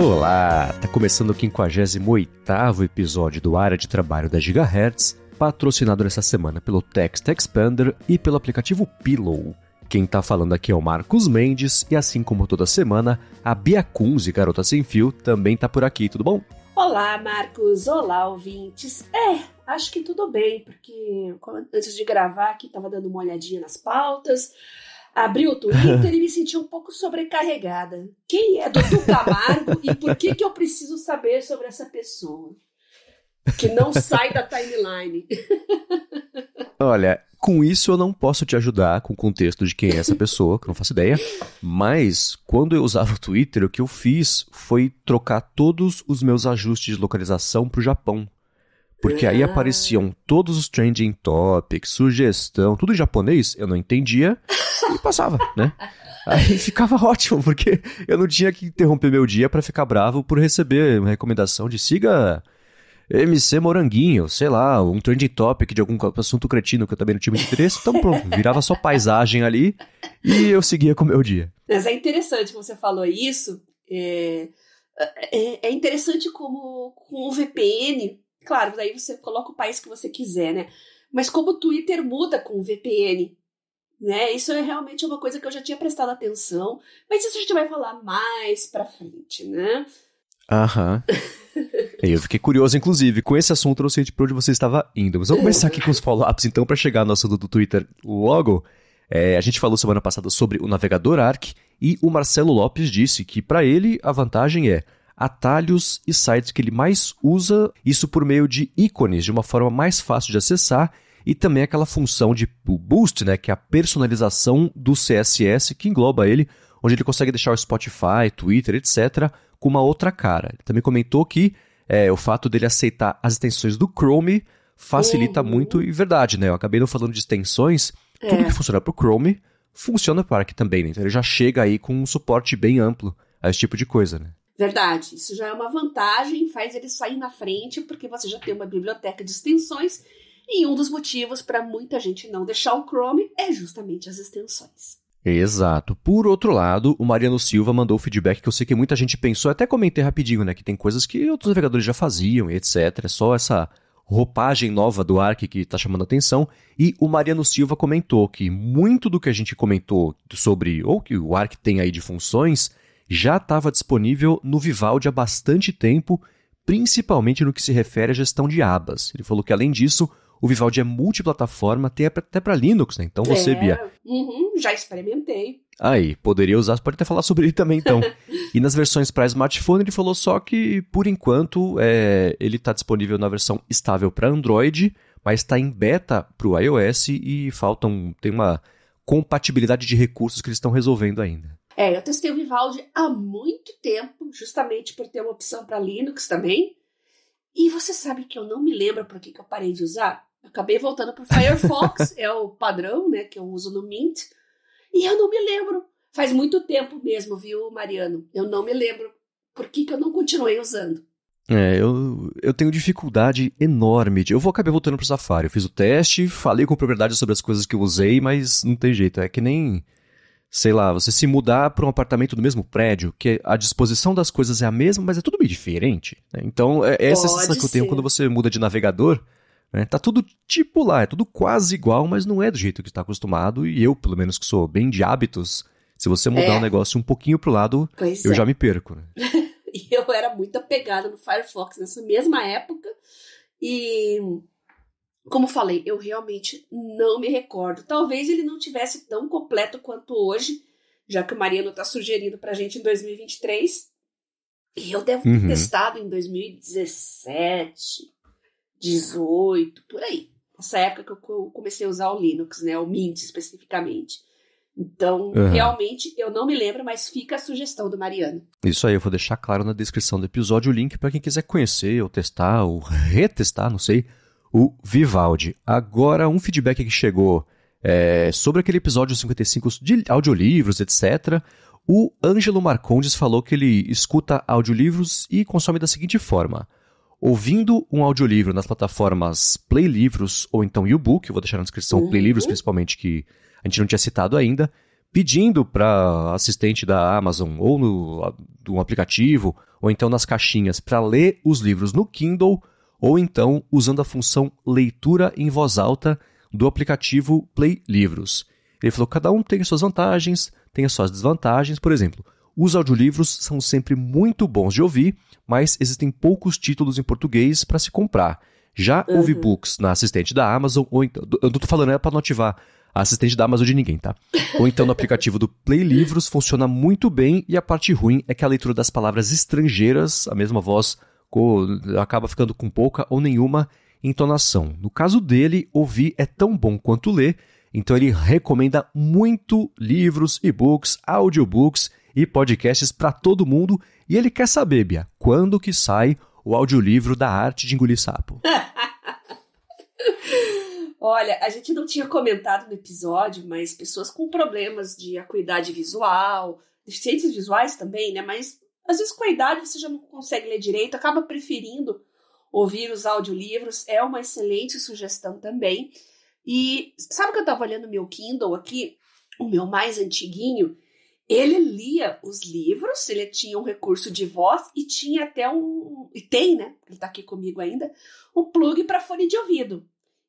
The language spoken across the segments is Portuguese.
Olá, tá começando o 58º episódio do Área de Trabalho da Gigahertz, patrocinado nessa semana pelo Text Expander e pelo aplicativo Pillow. Quem tá falando aqui é o Marcos Mendes e assim como toda semana, a Bia Kunze, Garota Sem Fio, também tá por aqui, tudo bom? Olá, Marcos. Olá, ouvintes. Acho que tudo bem, porque antes de gravar aqui tava dando uma olhadinha nas pautas, abri o Twitter e me senti um pouco sobrecarregada. Quem é Dudu Camargo e por que eu preciso saber sobre essa pessoa? Que não sai da timeline. Olha, com isso eu não posso te ajudar com o contexto de quem é essa pessoa, que eu não faço ideia, mas quando eu usava o Twitter, o que eu fiz foi trocar todos os meus ajustes de localização pro Japão. Porque aí apareciam todos os trending topics, sugestão, tudo em japonês, eu não entendia e passava, né? Aí ficava ótimo, porque eu não tinha que interromper meu dia pra ficar bravo por receber uma recomendação de siga MC Moranguinho, sei lá, um trending topic de algum assunto cretino que eu também não tinha muito interesse, então pronto, virava só paisagem ali e eu seguia com o meu dia. Mas é interessante que você falou isso, é interessante como com o VPN, claro, daí você coloca o país que você quiser, né? Mas como o Twitter muda com o VPN, né? Isso é realmente uma coisa que eu já tinha prestado atenção, mas isso a gente vai falar mais pra frente, né? Aham. Eu fiquei curioso, inclusive, com esse assunto eu não sei pra onde você estava indo. Mas vamos começar aqui com os follow-ups, então, para chegar no assunto do Twitter logo. A gente falou semana passada sobre o navegador Arc e o Marcelo Lopes disse que para ele a vantagem é atalhos e sites que ele mais usa, isso por meio de ícones, de uma forma mais fácil de acessar, e também aquela função de boost, né, que é a personalização do CSS que engloba ele, onde ele consegue deixar o Spotify, Twitter, etc., com uma outra cara. Ele também comentou que o fato dele aceitar as extensões do Chrome facilita muito, e verdade, né? Eu acabei não falando de extensões, tudo que funciona para o Chrome funciona para o Arc também, né? Então ele já chega aí com um suporte bem amplo a esse tipo de coisa, né? Verdade, isso já é uma vantagem, faz ele sair na frente, porque você já tem uma biblioteca de extensões, e um dos motivos para muita gente não deixar o Chrome é justamente as extensões. Exato. Por outro lado, o Mariano Silva mandou o feedback que eu sei que muita gente pensou, até comentei rapidinho, né, que tem coisas que outros navegadores já faziam e etc. É só essa roupagem nova do Arc que está chamando a atenção. E o Mariano Silva comentou que muito do que a gente comentou sobre, ou que o Arc tem aí de funções, já estava disponível no Vivaldi há bastante tempo, principalmente no que se refere à gestão de abas. Ele falou que, além disso, o Vivaldi é multiplataforma, tem até para Linux, né? Então você, Bia... já experimentei. Aí, poderia usar, você pode até falar sobre ele também, então. E nas versões para smartphone, ele falou só que, por enquanto, ele está disponível na versão estável para Android, mas está em beta para o iOS e tem uma compatibilidade de recursos que eles estão resolvendo ainda. Eu testei o Vivaldi há muito tempo, justamente por ter uma opção para Linux também. E você sabe que eu não me lembro por que eu parei de usar? Eu acabei voltando para o Firefox, é o padrão, né, que eu uso no Mint. E eu não me lembro. Faz muito tempo mesmo, viu, Mariano? Eu não me lembro por que eu não continuei usando. Eu tenho dificuldade enorme. Eu acabei voltando para o Safari. Eu fiz o teste, falei com propriedade sobre as coisas que eu usei, mas não tem jeito. É que nem... sei lá, você se mudar para um apartamento do mesmo prédio, que a disposição das coisas é a mesma, mas é tudo meio diferente, né? Então, essa é a sensação que eu tenho quando você muda de navegador, né? Tá tudo tipo lá, é tudo quase igual, mas não é do jeito que está acostumado, e eu, pelo menos que sou bem de hábitos, se você mudar um negócio um pouquinho pro lado, eu já me perco, né? E eu era muito apegada no Firefox nessa mesma época, e... como falei, eu realmente não me recordo. Talvez ele não tivesse tão completo quanto hoje, já que o Mariano está sugerindo para a gente em 2023. E eu devo ter testado em 2017, 18, por aí. Essa época que eu comecei a usar o Linux, né, o Mint especificamente. Então, realmente, eu não me lembro, mas fica a sugestão do Mariano. Isso aí, eu vou deixar claro na descrição do episódio o link para quem quiser conhecer, ou testar, ou retestar, não sei, o Vivaldi. Agora, um feedback que chegou sobre aquele episódio 55 de audiolivros, etc. O Ângelo Marcondes falou que ele escuta audiolivros e consome da seguinte forma: ouvindo um audiolivro nas plataformas Playlivros ou então YouBook, eu vou deixar na descrição Playlivros principalmente, que a gente não tinha citado ainda, pedindo para assistente da Amazon ou no aplicativo, ou então nas caixinhas, para ler os livros no Kindle, ou então usando a função leitura em voz alta do aplicativo Play Livros. Ele falou que cada um tem as suas vantagens, tem as suas desvantagens. Por exemplo, os audiolivros são sempre muito bons de ouvir, mas existem poucos títulos em português para se comprar. Já ouve books na assistente da Amazon, ou então, eu não estou falando para não ativar a assistente da Amazon de ninguém, tá? Ou então no aplicativo do Play Livros, funciona muito bem, e a parte ruim é que a leitura das palavras estrangeiras, a mesma voz, acaba ficando com pouca ou nenhuma entonação. No caso dele, ouvir é tão bom quanto ler, então ele recomenda muito livros, e-books, audiobooks e podcasts para todo mundo, e ele quer saber, Bia, quando que sai o audiolivro da Arte de Engolir Sapo? Olha, a gente não tinha comentado no episódio, mas pessoas com problemas de acuidade visual, deficiências visuais também, né? Mas às vezes com a idade você já não consegue ler direito, acaba preferindo ouvir os audiolivros, é uma excelente sugestão também. E sabe que eu estava olhando o meu Kindle aqui, o meu mais antiguinho, ele lia os livros, ele tinha um recurso de voz e tinha até e tem, né? Ele está aqui comigo ainda, um plug para fone de ouvido.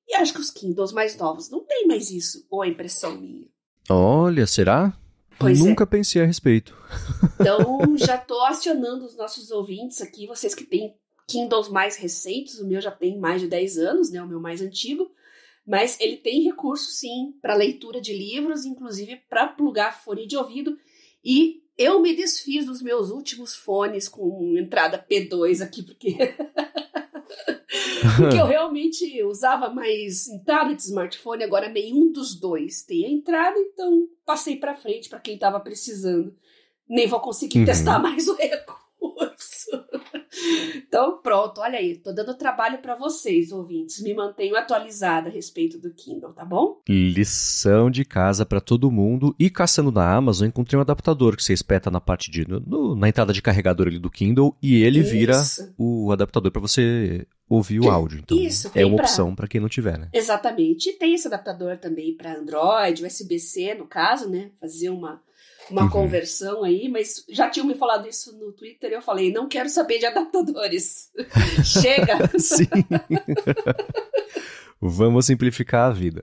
E acho que os Kindles mais novos não tem mais isso, ou é impressão minha? Olha, será? Nunca pensei a respeito. Então, já estou acionando os nossos ouvintes aqui, vocês que têm Kindles mais recentes, o meu já tem mais de 10 anos, né? O meu mais antigo. Mas ele tem recurso, sim, para leitura de livros, inclusive para plugar fone de ouvido. E eu me desfiz dos meus últimos fones com entrada P2 aqui, porque eu realmente usava mais em tablet, smartphone, agora nenhum dos dois tem a entrada, então passei para frente para quem estava precisando. Nem vou conseguir testar mais o recurso. Então pronto, olha aí, tô dando trabalho para vocês, ouvintes, me mantenho atualizada a respeito do Kindle, tá bom? Lição de casa para todo mundo. E caçando na Amazon, encontrei um adaptador que você espeta na parte na entrada de carregador ali do Kindle, e ele vira o adaptador para você ouvir o áudio. Então é uma opção para quem não tiver, né? Exatamente, e tem esse adaptador também para Android, USB-C no caso, né? Fazer uma conversão aí, mas já tinham me falado isso no Twitter e eu falei, não quero saber de adaptadores. Chega! Sim. Vamos simplificar a vida.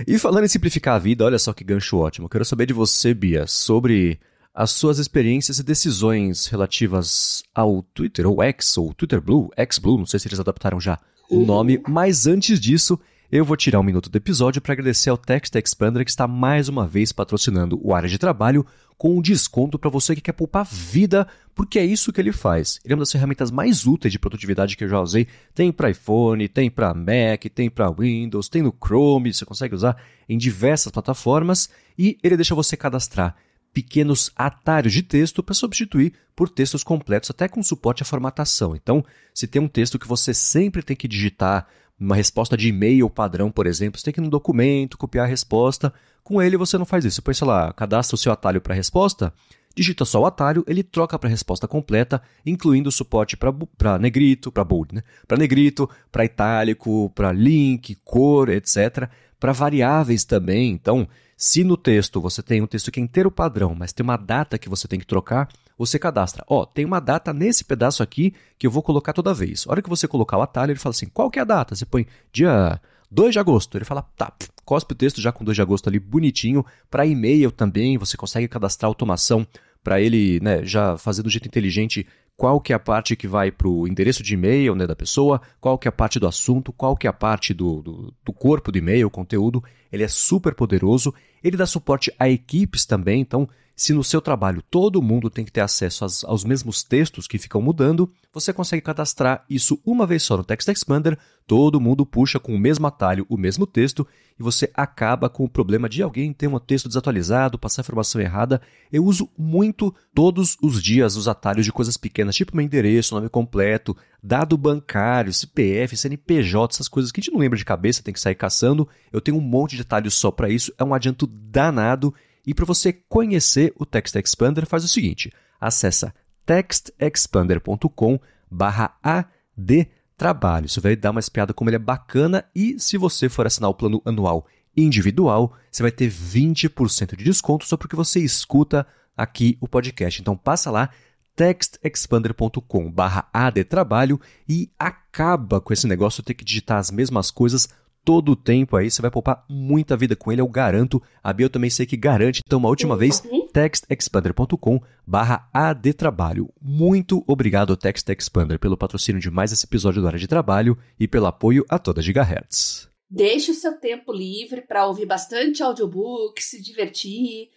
E falando em simplificar a vida, olha só que gancho ótimo. Eu quero saber de você, Bia, sobre as suas experiências e decisões relativas ao Twitter, ou X, ou Twitter Blue, X Blue, não sei se eles adaptaram já o nome, mas antes disso, eu vou tirar um minuto do episódio para agradecer ao Text Expander, que está mais uma vez patrocinando o Área de Trabalho com um desconto para você que quer poupar vida, porque é isso que ele faz. Ele é uma das ferramentas mais úteis de produtividade que eu já usei. Tem para iPhone, tem para Mac, tem para Windows, tem no Chrome, você consegue usar em diversas plataformas, e ele deixa você cadastrar pequenos atalhos de texto para substituir por textos completos, até com suporte à formatação. Então, se tem um texto que você sempre tem que digitar, uma resposta de e-mail padrão, por exemplo, você tem que ir no documento, copiar a resposta. Com ele você não faz isso. Você põe, sei lá, cadastra o seu atalho para a resposta, digita só o atalho, ele troca para a resposta completa, incluindo o suporte para negrito, para bold, né? Para negrito, para itálico, para link, cor, etc. Para variáveis também. Então, se no texto você tem um texto que é inteiro padrão, mas tem uma data que você tem que trocar, você cadastra. Tem uma data nesse pedaço aqui que eu vou colocar toda vez. A hora que você colocar o atalho, ele fala assim, qual que é a data? Você põe dia 2 de agosto. Ele fala, tá, cospe o texto já com 2 de agosto ali bonitinho. Para e-mail também, você consegue cadastrar automação para ele, né, já fazer do jeito inteligente qual que é a parte que vai para o endereço de e-mail, né, da pessoa, qual que é a parte do assunto, qual que é a parte do corpo do e-mail, conteúdo. Ele é super poderoso. Ele dá suporte a equipes também, então se no seu trabalho todo mundo tem que ter acesso aos mesmos textos que ficam mudando, você consegue cadastrar isso uma vez só no Text Expander, todo mundo puxa com o mesmo atalho o mesmo texto e você acaba com o problema de alguém ter um texto desatualizado, passar informação errada. Eu uso muito todos os dias os atalhos de coisas pequenas, tipo meu endereço, nome completo, dado bancário, CPF, CNPJ, essas coisas que a gente não lembra de cabeça, tem que sair caçando. Eu tenho um monte de atalhos só para isso, é um adianto danado. E para você conhecer o Text Expander, faz o seguinte, acessa textexpander.com/adtrabalho. Você vai dar uma espiada como ele é bacana, e se você for assinar o plano anual individual, você vai ter 20% de desconto só porque você escuta aqui o podcast. Então passa lá, textexpander.com/adtrabalho e acaba com esse negócio de ter que digitar as mesmas coisas todo o tempo aí. Você vai poupar muita vida com ele, eu garanto. A Bia eu também sei que garante. Então, uma última vez, textexpander.com/adtrabalho. Muito obrigado, TextExpander, pelo patrocínio de mais esse episódio do Área de Trabalho e pelo apoio a toda Gigahertz. Deixe o seu tempo livre para ouvir bastante audiobook, se divertir,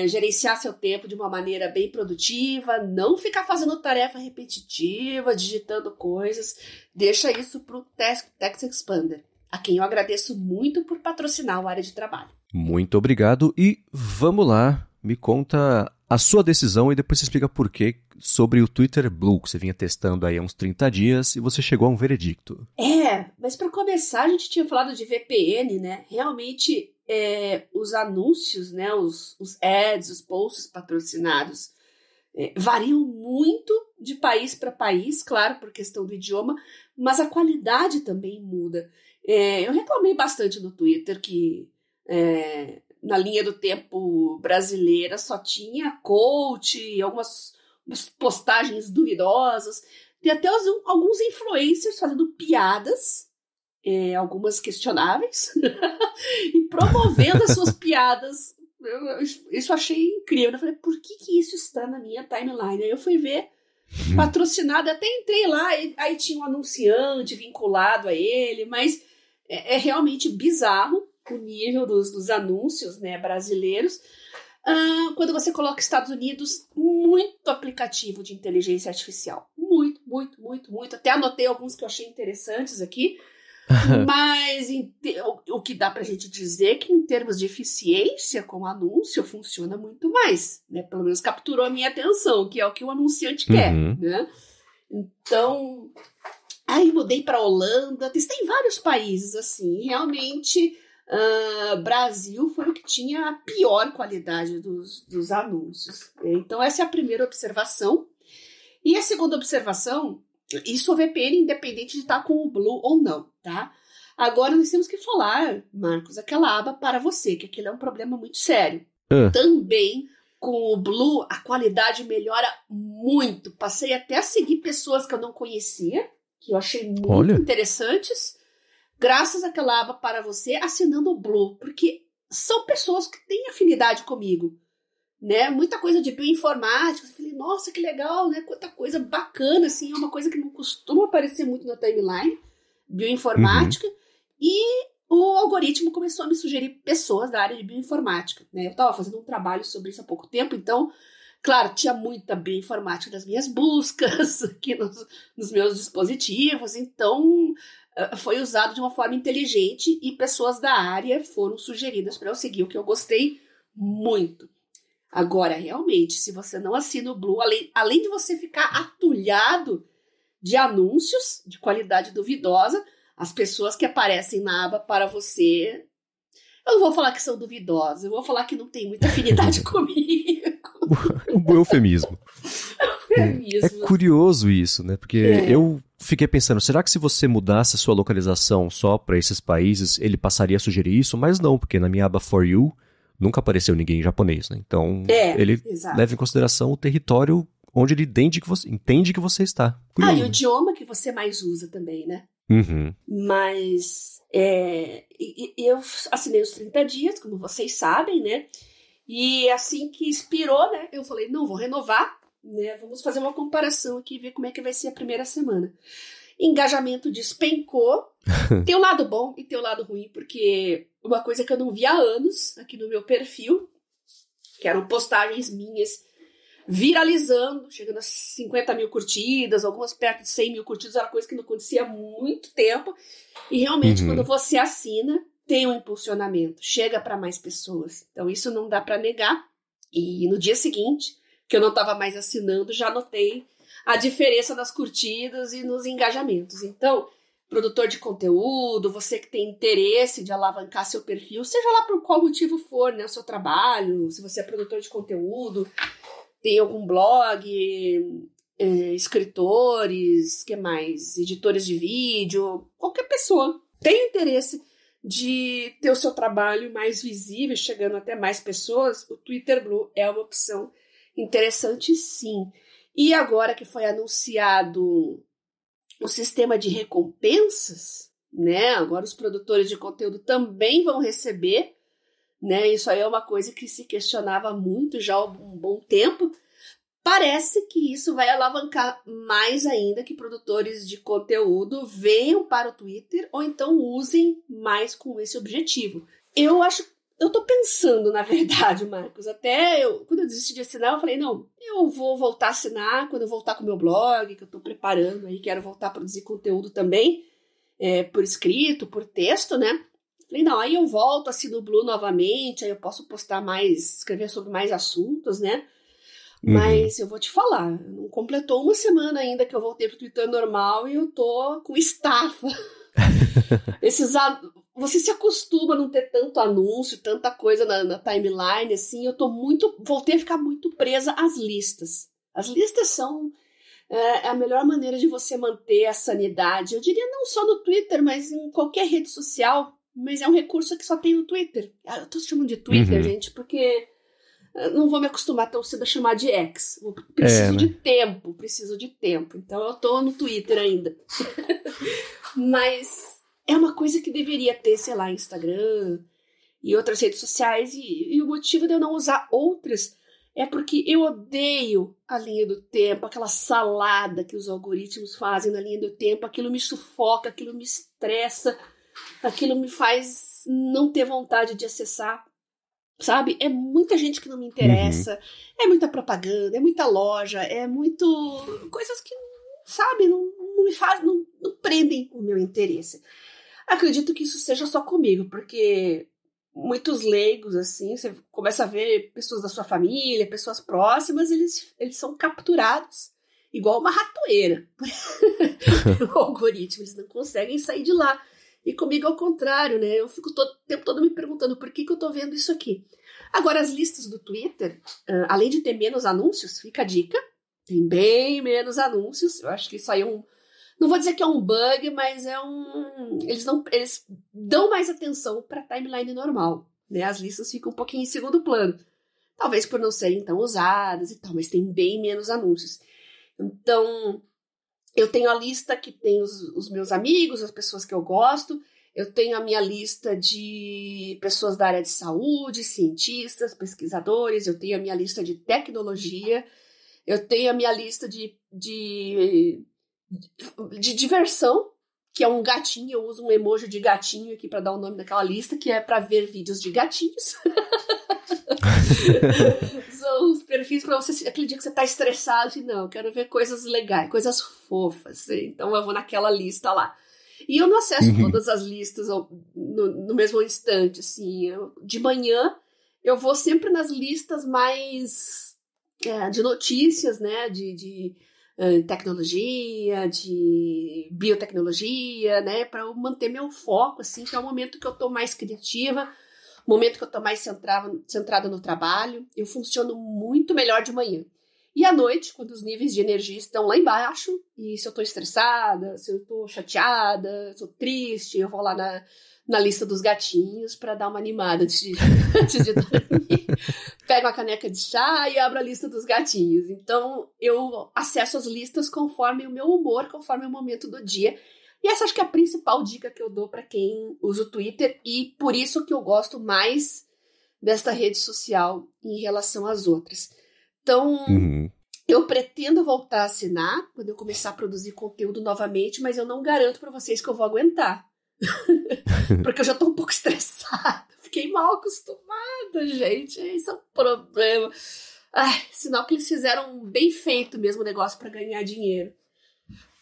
gerenciar seu tempo de uma maneira bem produtiva, não ficar fazendo tarefa repetitiva, digitando coisas. Deixa isso para o TextExpander, a quem eu agradeço muito por patrocinar o Área de Trabalho. Muito obrigado e vamos lá, me conta a sua decisão e depois você explica por quê sobre o Twitter Blue, que você vinha testando aí há uns 30 dias e você chegou a um veredicto. Mas para começar, a gente tinha falado de VPN, né? Realmente, os anúncios, né? Os ads, os posts patrocinados variam muito de país para país, claro, por questão do idioma, mas a qualidade também muda. Eu reclamei bastante no Twitter que na linha do tempo brasileira só tinha coach e algumas postagens duvidosas. Tem até alguns influencers fazendo piadas, algumas questionáveis, e promovendo as suas piadas. Isso eu achei incrível. Eu falei, por que isso está na minha timeline? Aí eu fui ver, patrocinado, até entrei lá, aí tinha um anunciante vinculado a ele, mas é realmente bizarro o nível dos anúncios, né, brasileiros. Quando você coloca Estados Unidos, muito aplicativo de inteligência artificial. Muito, muito, muito, muito. Até anotei alguns que eu achei interessantes aqui. Mas o que dá pra gente dizer é que em termos de eficiência com anúncio funciona muito mais, né? Pelo menos capturou a minha atenção, que é o que o anunciante quer, né? Então, aí mudei pra Holanda, testei em vários países, assim, realmente Brasil foi o que tinha a pior qualidade dos anúncios. Então, essa é a primeira observação. E a segunda observação, isso o VPN independente de estar com o Blue ou não, tá? Agora nós temos que falar, Marcos, aquela aba para você, que aquilo é um problema muito sério. Também com o Blue a qualidade melhora muito. Passei até a seguir pessoas que eu não conhecia, que eu achei muito interessantes, graças àquela aba para você assinando o Blue, porque são pessoas que têm afinidade comigo. Né? Muita coisa de bioinformática. Eu falei, nossa, que legal, né? Quanta coisa bacana, assim, é uma coisa que não costuma aparecer muito na timeline, bioinformática, e o algoritmo começou a me sugerir pessoas da área de bioinformática, né? Eu estava fazendo um trabalho sobre isso há pouco tempo, então, claro, tinha muita bioinformática das minhas buscas aqui nos meus dispositivos, então foi usado de uma forma inteligente e pessoas da área foram sugeridas para eu seguir, o que eu gostei muito. Agora, realmente, se você não assina o Blue, além de você ficar atulhado de anúncios de qualidade duvidosa, as pessoas que aparecem na aba para você, eu não vou falar que são duvidosas, eu vou falar que não tem muita afinidade comigo. Um eufemismo. É curioso isso, né? Porque eu fiquei pensando, será que se você mudasse a sua localização só para esses países, ele passaria a sugerir isso? Mas não, porque na minha aba For You, nunca apareceu ninguém em japonês, né? Então, ele leva em consideração o território onde ele entende que você está. Curioso. E o idioma que você mais usa também, né? Mas eu assinei os 30 dias, como vocês sabem, né? E assim que expirou, né? Eu falei, não, vou renovar, né? Vamos fazer uma comparação aqui e ver como é que vai ser a primeira semana. Engajamento despencou. Tem o lado bom e tem o lado ruim, porque uma coisa que eu não vi há anos aqui no meu perfil, que eram postagens minhas viralizando, chegando a 50 mil curtidas, algumas perto de 100 mil curtidas, era coisa que não acontecia há muito tempo. E realmente, quando você assina, tem um impulsionamento, chega para mais pessoas. Então, isso não dá para negar. E no dia seguinte, que eu não estava mais assinando, já notei a diferença nas curtidas e nos engajamentos. Então, produtor de conteúdo, você que tem interesse de alavancar seu perfil, seja lá por qual motivo for, né, o seu trabalho, se você é produtor de conteúdo, tem algum blog, escritores, que mais? Editores de vídeo, qualquer pessoa tem interesse de ter o seu trabalho mais visível, chegando até mais pessoas, o Twitter Blue é uma opção interessante, sim. E agora que foi anunciado o sistema de recompensas, né? Agora os produtores de conteúdo também vão receber, né? Isso aí é uma coisa que se questionava muito já há um bom tempo. Parece que isso vai alavancar mais ainda que produtores de conteúdo venham para o Twitter ou então usem mais com esse objetivo. Eu tô pensando, na verdade, Marcos, quando eu desisti de assinar, eu falei, não, eu vou voltar a assinar quando eu voltar com o meu blog, que eu tô preparando aí, quero voltar a produzir conteúdo também, por escrito, por texto, né? Falei, não, aí eu volto, assino o Blue novamente, aí eu posso postar mais, escrever sobre mais assuntos, né? Mas eu vou te falar, não completou uma semana ainda que eu voltei pro Twitter normal e eu tô com estafa. Você se acostuma a não ter tanto anúncio, tanta coisa na timeline, assim, voltei a ficar muito presa às listas. As listas são a melhor maneira de você manter a sanidade. Eu diria não só no Twitter, mas em qualquer rede social, mas é um recurso que só tem no Twitter. Eu tô chamando de Twitter, gente, porque não vou me acostumar tão cedo a chamar de X. Preciso de tempo. Então eu tô no Twitter ainda. Mas é uma coisa que deveria ter, sei lá, Instagram e outras redes sociais. E o motivo de eu não usar outras é porque eu odeio a linha do tempo, aquela salada que os algoritmos fazem na linha do tempo. Aquilo me sufoca, aquilo me estressa, aquilo me faz não ter vontade de acessar. Sabe? É muita gente que não me interessa, é muita propaganda, é muita loja, é muito... coisas que, sabe, não me fazem, não prendem o meu interesse. Acredito que isso seja só comigo, porque muitos leigos, assim, você começa a ver pessoas da sua família, pessoas próximas, eles são capturados igual uma ratoeira pelo algoritmo, eles não conseguem sair de lá. E comigo é o contrário, né? Eu fico o tempo todo me perguntando por que eu tô vendo isso aqui. Agora, as listas do Twitter, além de ter menos anúncios, fica a dica, tem bem menos anúncios. Eu acho que isso aí é não vou dizer que é um bug, mas eles dão mais atenção para a timeline normal, né? As listas ficam um pouquinho em segundo plano. Talvez por não serem tão usadas e tal, mas tem bem menos anúncios. Então, eu tenho a lista que tem os meus amigos, as pessoas que eu gosto. Eu tenho a minha lista de pessoas da área de saúde, cientistas, pesquisadores. Eu tenho a minha lista de tecnologia. Eu tenho a minha lista de diversão, que é um gatinho. Eu uso um emoji de gatinho aqui para dar o nome daquela lista, que é para ver vídeos de gatinhos. São os perfis para você, aquele dia que você tá estressado, assim, não, eu quero ver coisas legais, coisas fofas, então eu vou naquela lista lá. E eu não acesso todas as listas no mesmo instante, assim. De manhã eu vou sempre nas listas mais de notícias, né, de tecnologia, de biotecnologia, né, para eu manter meu foco, assim, que é o momento que eu tô mais criativa, momento que eu tô mais centrada no trabalho. Eu funciono muito melhor de manhã. E à noite, quando os níveis de energia estão lá embaixo, e se eu tô estressada, se eu tô chateada, se eu tô triste, eu vou lá na lista dos gatinhos para dar uma animada antes de dormir. Pego a caneca de chá e abro a lista dos gatinhos. Então, eu acesso as listas conforme o meu humor, conforme o momento do dia. E essa acho que é a principal dica que eu dou para quem usa o Twitter, e por isso que eu gosto mais desta rede social em relação às outras. Então, eu pretendo voltar a assinar quando eu começar a produzir conteúdo novamente, mas eu não garanto para vocês que eu vou aguentar. Porque eu já tô um pouco estressada. Fiquei mal acostumada, gente. Isso é um problema. Sinal que eles fizeram bem feito mesmo o negócio para ganhar dinheiro.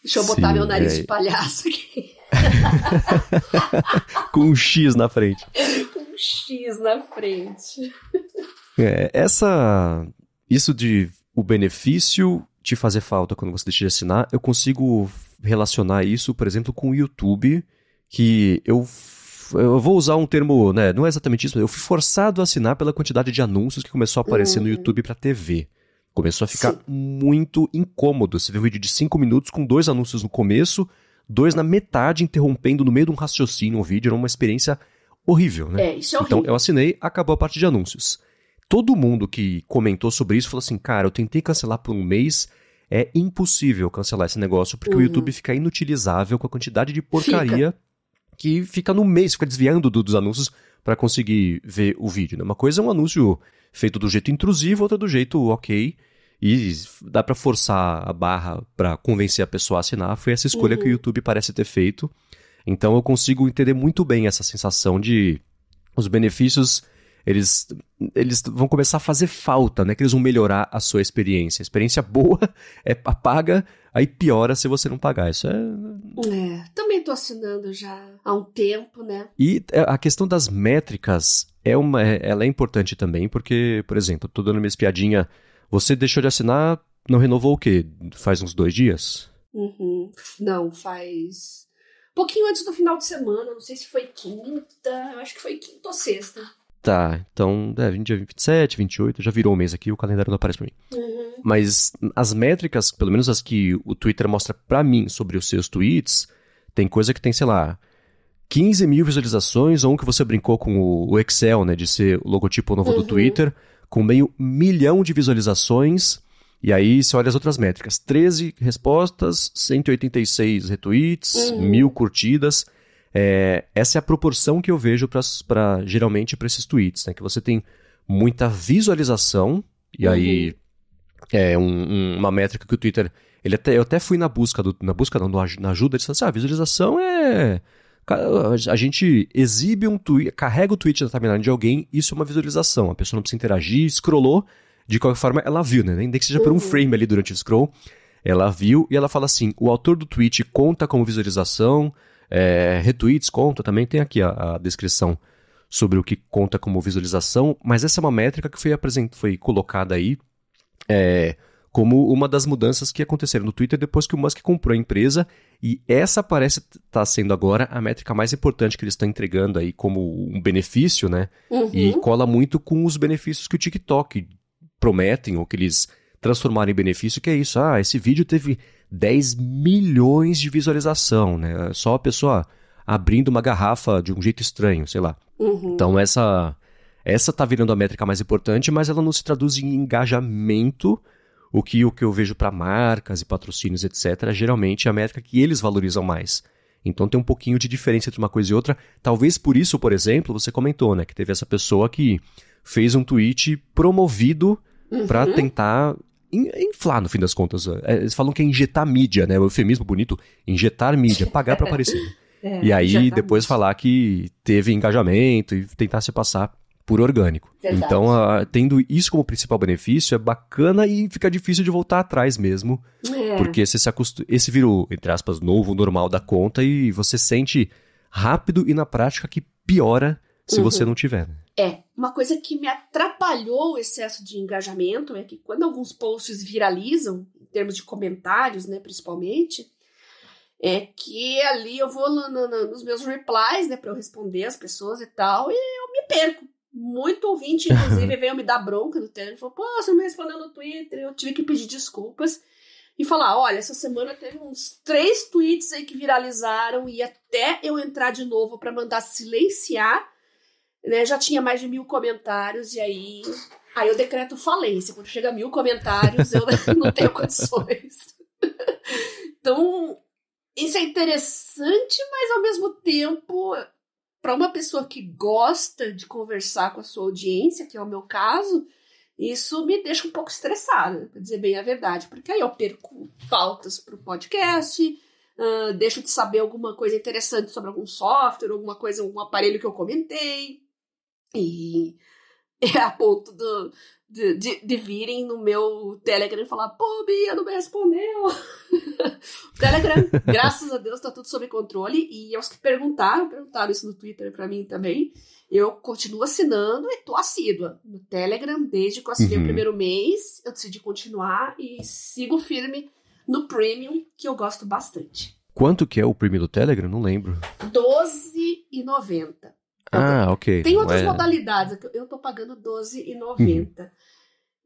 Deixa eu botar meu nariz de palhaço aqui. Com um X na frente. Com um X na frente. Isso de o benefício te fazer falta quando você deixa de assinar, eu consigo relacionar isso, por exemplo, com o YouTube, que eu vou usar um termo, né, não é exatamente isso, mas eu fui forçado a assinar pela quantidade de anúncios que começou a aparecer no YouTube pra TV. Começou a ficar muito incômodo. Você vê um vídeo de 5 minutos com 2 anúncios no começo, 2 na metade, interrompendo no meio de um raciocínio, um vídeo, era uma experiência horrível, né? Isso é horrível. Então eu assinei, acabou a parte de anúncios. Todo mundo que comentou sobre isso falou assim, cara, eu tentei cancelar por um mês, é impossível cancelar esse negócio, porque o YouTube fica inutilizável com a quantidade de porcaria que fica no mês, fica desviando dos anúncios para conseguir ver o vídeo, né? Uma coisa é um anúncio feito do jeito intrusivo, outra do jeito ok, e dá para forçar a barra para convencer a pessoa a assinar. Foi essa escolha que o YouTube parece ter feito. Então eu consigo entender muito bem essa sensação de os benefícios, eles vão começar a fazer falta, né? Que eles vão melhorar a sua experiência. A experiência boa é paga, aí piora se você não pagar. Isso também tô assinando já há um tempo, né? E a questão das métricas ela é importante também, porque, por exemplo, eu tô dando minha espiadinha, você deixou de assinar, não renovou o quê? Faz uns 2 dias? Não, faz... pouquinho antes do final de semana, não sei se foi quinta, eu acho que foi quinta ou sexta. Tá, então, dia 27, 28, já virou um mês aqui, o calendário não aparece pra mim. Mas as métricas, pelo menos as que o Twitter mostra pra mim sobre os seus tweets, tem coisa que tem, sei lá, 15 mil visualizações, ou um que você brincou com o Excel, né, de ser o logotipo novo do Twitter, com meio milhão de visualizações, e aí você olha as outras métricas, 13 respostas, 186 retweets, 1.000 curtidas. Essa é a proporção que eu vejo geralmente para esses tweets, né? Que você tem muita visualização, e aí é uma métrica que o Twitter... Eu até fui na ajuda, ele disse assim, visualização a gente exibe um tweet, carrega o tweet na timeline de alguém, isso é uma visualização, a pessoa não precisa interagir, scrollou, de qualquer forma ela viu, né? Nem que seja por um frame ali durante o scroll, ela viu e ela fala assim, o autor do tweet conta como visualização, retweets conta, também tem aqui a descrição sobre o que conta como visualização, mas essa é uma métrica que foi colocada aí como uma das mudanças que aconteceram no Twitter depois que o Musk comprou a empresa, e essa parece estar sendo agora a métrica mais importante que eles estão entregando aí como um benefício, né? E cola muito com os benefícios que o TikTok prometem, ou que eles transformaram em benefício, que é isso, esse vídeo teve 10 milhões de visualização, né? Só a pessoa abrindo uma garrafa de um jeito estranho, sei lá. Então essa tá virando a métrica mais importante, mas ela não se traduz em engajamento, o que eu vejo para marcas e patrocínios, etc., geralmente é a métrica que eles valorizam mais. Então tem um pouquinho de diferença entre uma coisa e outra. Talvez por isso, por exemplo, você comentou, né, que teve essa pessoa que fez um tweet promovido para tentar inflar, no fim das contas. Eles falam que é injetar mídia, né? O eufemismo bonito, injetar mídia, pagar para aparecer. E aí depois falar que teve engajamento e tentar se passar por orgânico. Verdade. Então, tendo isso como principal benefício, é bacana e fica difícil de voltar atrás mesmo. Porque você esse virou, entre aspas, novo normal da conta e você sente rápido e na prática que piora se você não tiver. Uma coisa que me atrapalhou o excesso de engajamento é que quando alguns posts viralizam, em termos de comentários, né, principalmente, é que ali eu vou nos meus replies, né, para eu responder as pessoas e tal, e eu me perco. Muito ouvinte, inclusive, veio me dar bronca no Telegram, falou, você não me respondeu no Twitter, eu tive que pedir desculpas e falar, olha, essa semana teve uns 3 tweets aí que viralizaram e até eu entrar de novo para mandar silenciar, né, já tinha mais de 1.000 comentários e aí eu decreto falência, quando chega a 1.000 comentários eu não tenho condições. Então, isso é interessante, mas ao mesmo tempo, para uma pessoa que gosta de conversar com a sua audiência, que é o meu caso, isso me deixa um pouco estressada, para dizer bem a verdade, porque aí eu perco pautas para o podcast, deixo de saber alguma coisa interessante sobre algum software, alguma coisa, algum aparelho que eu comentei, e é a ponto de virem no meu Telegram e falar, Bia, não me respondeu. O Telegram, graças a Deus, tá tudo sob controle, e os que perguntaram isso no Twitter pra mim também, eu continuo assinando e tô assídua no Telegram, desde que eu assinei o primeiro mês, eu decidi continuar e sigo firme no Premium, que eu gosto bastante. Quanto que é o Premium do Telegram? Não lembro. R$12,90. Ok. Tem outras modalidades, eu tô pagando R$12,90.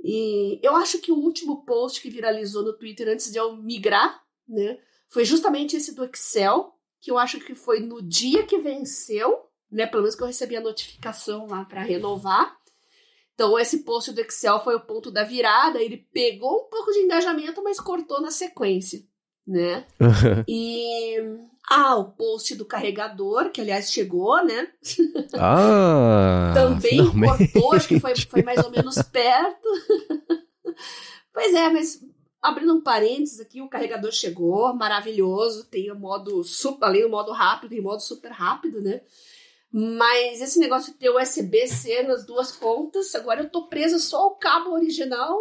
E eu acho que o último post que viralizou no Twitter antes de eu migrar, né, foi justamente esse do Excel, que eu acho que foi no dia que venceu, né? Pelo menos que eu recebi a notificação lá para renovar. Então, esse post do Excel foi o ponto da virada. Ele pegou um pouco de engajamento, mas cortou na sequência, né? E... o post do carregador, que aliás chegou, né? Também finalmente. cortou, acho que foi mais ou menos perto. Pois é, mas abrindo um parênteses aqui, o carregador chegou, maravilhoso. Tem o modo além do modo rápido, tem o modo super rápido, né? Mas esse negócio de ter USB-C nas duas pontas, agora eu tô presa só ao cabo original,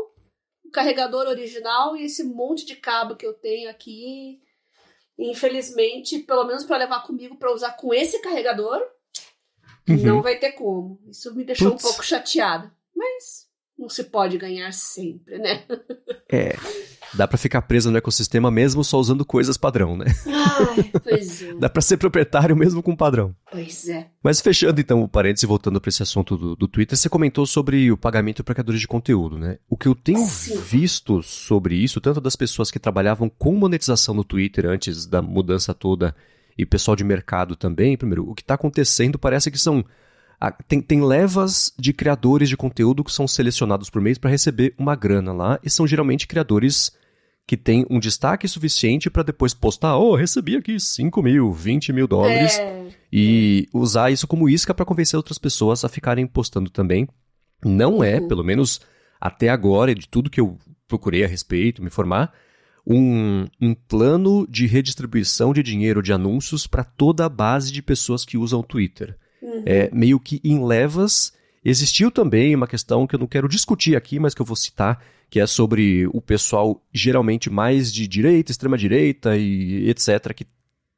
o carregador original e esse monte de cabo que eu tenho aqui. Infelizmente, pelo menos para levar comigo para usar com esse carregador, não vai ter como. Isso me deixou um pouco chateada. Mas não se pode ganhar sempre, né? Dá pra ficar preso no ecossistema mesmo só usando coisas padrão, né? Pois é. Dá pra ser proprietário mesmo com padrão. Pois é. Mas fechando então o parênteses e voltando pra esse assunto do Twitter, você comentou sobre o pagamento para criadores de conteúdo, né? O que eu tenho visto sobre isso, tanto das pessoas que trabalhavam com monetização no Twitter antes da mudança toda e pessoal de mercado também, primeiro, o que tá acontecendo parece que são... Tem levas de criadores de conteúdo que são selecionados por mês para receber uma grana lá, e são geralmente criadores que têm um destaque suficiente para depois postar, recebi aqui 5 mil, 20 mil dólares, e usar isso como isca para convencer outras pessoas a ficarem postando também. Não é, pelo menos até agora, de tudo que eu procurei a respeito, me informar, um plano de redistribuição de dinheiro de anúncios para toda a base de pessoas que usam o Twitter. Meio que em levas. Existiu também uma questão que eu não quero discutir aqui, mas que eu vou citar, que é sobre o pessoal geralmente mais de direita, extrema-direita e etc., que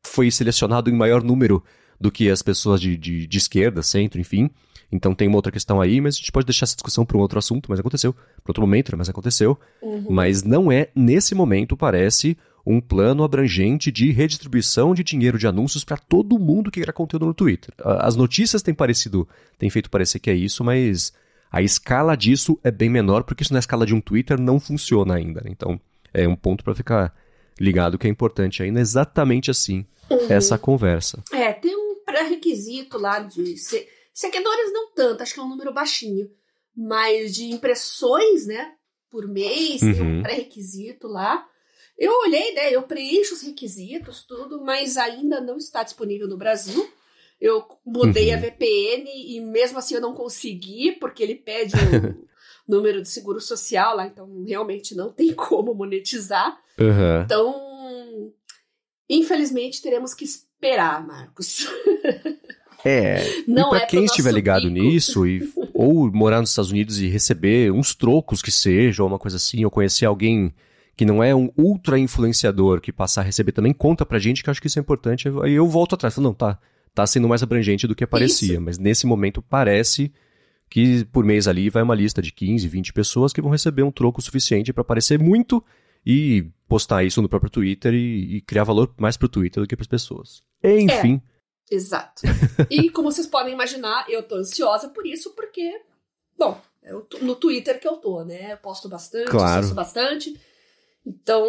foi selecionado em maior número do que as pessoas de esquerda, centro, enfim. Então tem uma outra questão aí, mas a gente pode deixar essa discussão para um outro assunto, mas aconteceu. Para outro momento, mas aconteceu. Mas não é, nesse momento, parece... um plano abrangente de redistribuição de dinheiro de anúncios para todo mundo que cria conteúdo no Twitter. As notícias têm feito parecer que é isso, mas a escala disso é bem menor, porque isso na escala de um Twitter não funciona ainda. Então, é um ponto para ficar ligado que é importante ainda, exatamente assim, essa conversa. Tem um pré-requisito lá de seguidores, não tanto, acho que é um número baixinho, mas de impressões, né, por mês, tem um pré-requisito lá. Eu olhei, né, eu preencho os requisitos, tudo, mas ainda não está disponível no Brasil. Eu mudei a VPN e mesmo assim eu não consegui, porque ele pede o número de seguro social lá, então realmente não tem como monetizar. Então, infelizmente, teremos que esperar, Marcos. Não e para quem estiver ligado nisso, ou morar nos Estados Unidos e receber uns trocos que seja, ou uma coisa assim, ou conhecer alguém... que não é um ultra influenciador que passar a receber também, conta pra gente que eu acho que isso é importante. Aí eu volto atrás, falo, não, tá sendo mais abrangente do que parecia, isso. Mas nesse momento parece que por mês ali vai uma lista de 15, 20 pessoas que vão receber um troco suficiente pra aparecer muito e postar isso no próprio Twitter e criar valor mais pro Twitter do que pras pessoas. Enfim. Exato. E como vocês podem imaginar, eu tô ansiosa por isso, porque, bom, no Twitter que eu tô, né? Eu posto bastante, acesso bastante. Então,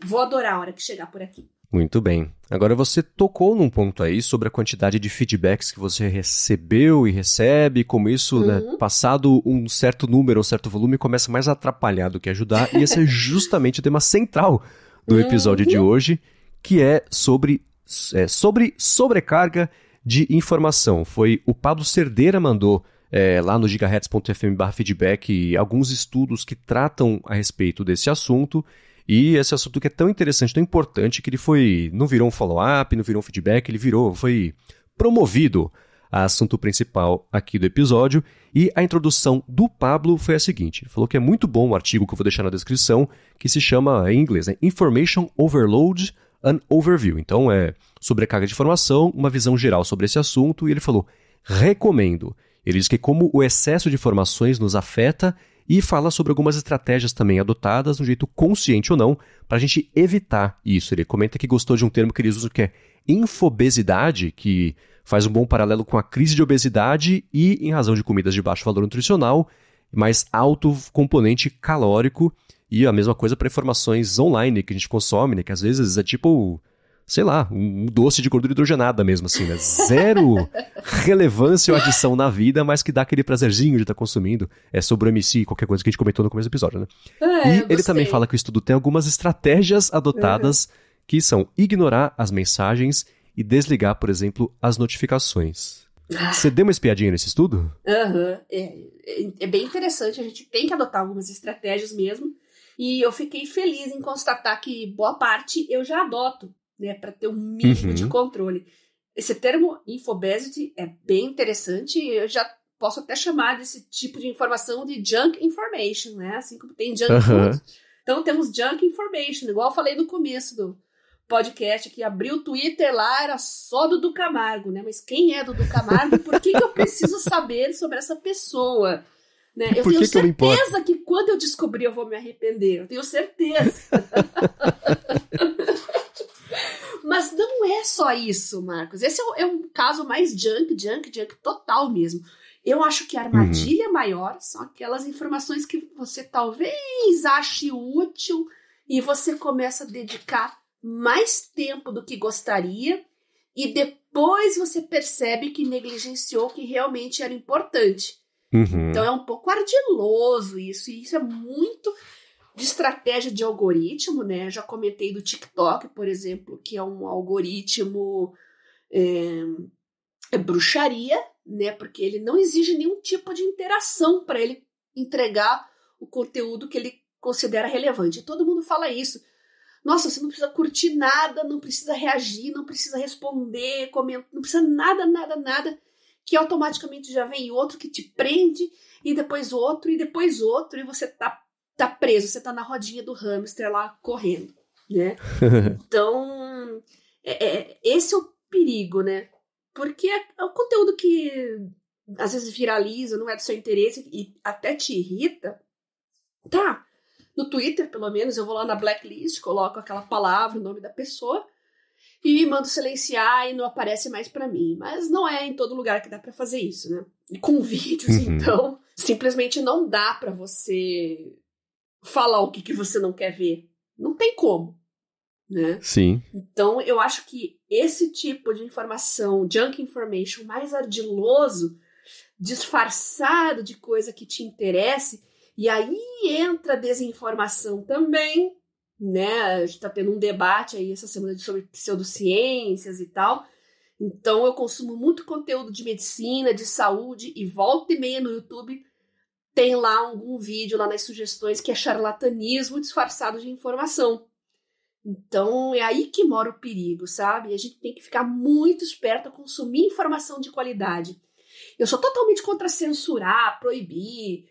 vou adorar a hora que chegar por aqui. Muito bem. Agora você tocou num ponto aí sobre a quantidade de feedbacks que você recebeu e recebe, como isso, né, passado um certo número, um certo volume, começa mais a atrapalhar do que ajudar. E esse é justamente o tema central do episódio de hoje, que é sobre sobrecarga de informação. Foi o Pablo Cerdeira mandou... lá no gigahertz.fm/feedback, alguns estudos que tratam a respeito desse assunto, e esse assunto que é tão interessante, tão importante, que ele não virou um follow-up, não virou um feedback, foi promovido a assunto principal aqui do episódio, e a introdução do Pablo foi a seguinte, ele falou que é muito bom o artigo que eu vou deixar na descrição, que se chama, em inglês, Information Overload and Overview, então é sobrecarga de informação, uma visão geral sobre esse assunto, e ele falou, recomendo. Ele diz que como o excesso de informações nos afeta e fala sobre algumas estratégias também adotadas, de um jeito consciente ou não, para a gente evitar isso. Ele comenta que gostou de um termo que eles usam que é infobesidade, que faz um bom paralelo com a crise de obesidade e em razão de comidas de baixo valor nutricional, mais alto componente calórico, E a mesma coisa para informações online que a gente consome, né? Que às vezes é tipo, sei lá, um doce de gordura hidrogenada mesmo, assim, né? Zero relevância ou adição na vida, mas que dá aquele prazerzinho de estar consumindo. É sobre o MC, qualquer coisa que a gente comentou no começo do episódio, né? E ele também fala que o estudo tem algumas estratégias adotadas que são ignorar as mensagens e desligar, por exemplo, as notificações. Você deu uma espiadinha nesse estudo? É bem interessante, a gente tem que adotar algumas estratégias mesmo. E eu fiquei feliz em constatar que boa parte eu já adoto, né, para ter um mínimo de controle. Esse termo infobesity é bem interessante, eu já posso até chamar desse tipo de informação de junk information, né? Assim como tem junk food. Então temos junk information, igual eu falei no começo do podcast, que abriu o Twitter lá, era só Dudu Camargo, né? Mas quem é Dudu Camargo? Por que eu preciso saber sobre essa pessoa? Né? Eu tenho certeza que quando eu descobrir eu vou me arrepender. Eu tenho certeza. Mas não é só isso, Marcos. Esse é um caso mais junk total mesmo. Eu acho que a armadilha maior são aquelas informações que você talvez ache útil e você começa a dedicar mais tempo do que gostaria e depois você percebe que negligenciou o que realmente era importante. Então é um pouco ardiloso isso, e isso é muito de estratégia de algoritmo, né? Eu já comentei do TikTok, por exemplo, que é um algoritmo bruxaria, né? Porque ele não exige nenhum tipo de interação para ele entregar o conteúdo que ele considera relevante. E todo mundo fala isso. Nossa, você não precisa curtir nada, não precisa reagir, não precisa responder, comentar, não precisa nada, que automaticamente já vem outro que te prende, e depois outro, e você tá preso, você tá na rodinha do hamster lá correndo, né? Então, esse é o perigo, né? Porque é o conteúdo que às vezes viraliza, não é do seu interesse e até te irrita. Tá, no Twitter, pelo menos, eu vou lá na blacklist, coloco aquela palavra, o nome da pessoa, e mando silenciar e não aparece mais pra mim. Mas não é em todo lugar que dá pra fazer isso, né? E com vídeos, então, simplesmente não dá pra você falar o que você não quer ver. Não tem como, né? Sim. Então, eu acho que esse tipo de informação, junk information, mais ardiloso, disfarçado de coisa que te interesse, e aí entra a desinformação também, né? A gente tá tendo um debate aí essa semana sobre pseudociências e tal. Então eu consumo muito conteúdo de medicina, de saúde, e volta e meia no YouTube tem lá algum vídeo lá nas sugestões que é charlatanismo disfarçado de informação. Então é aí que mora o perigo, sabe? A gente tem que ficar muito esperto a consumir informação de qualidade. Eu sou totalmente contra censurar, proibir,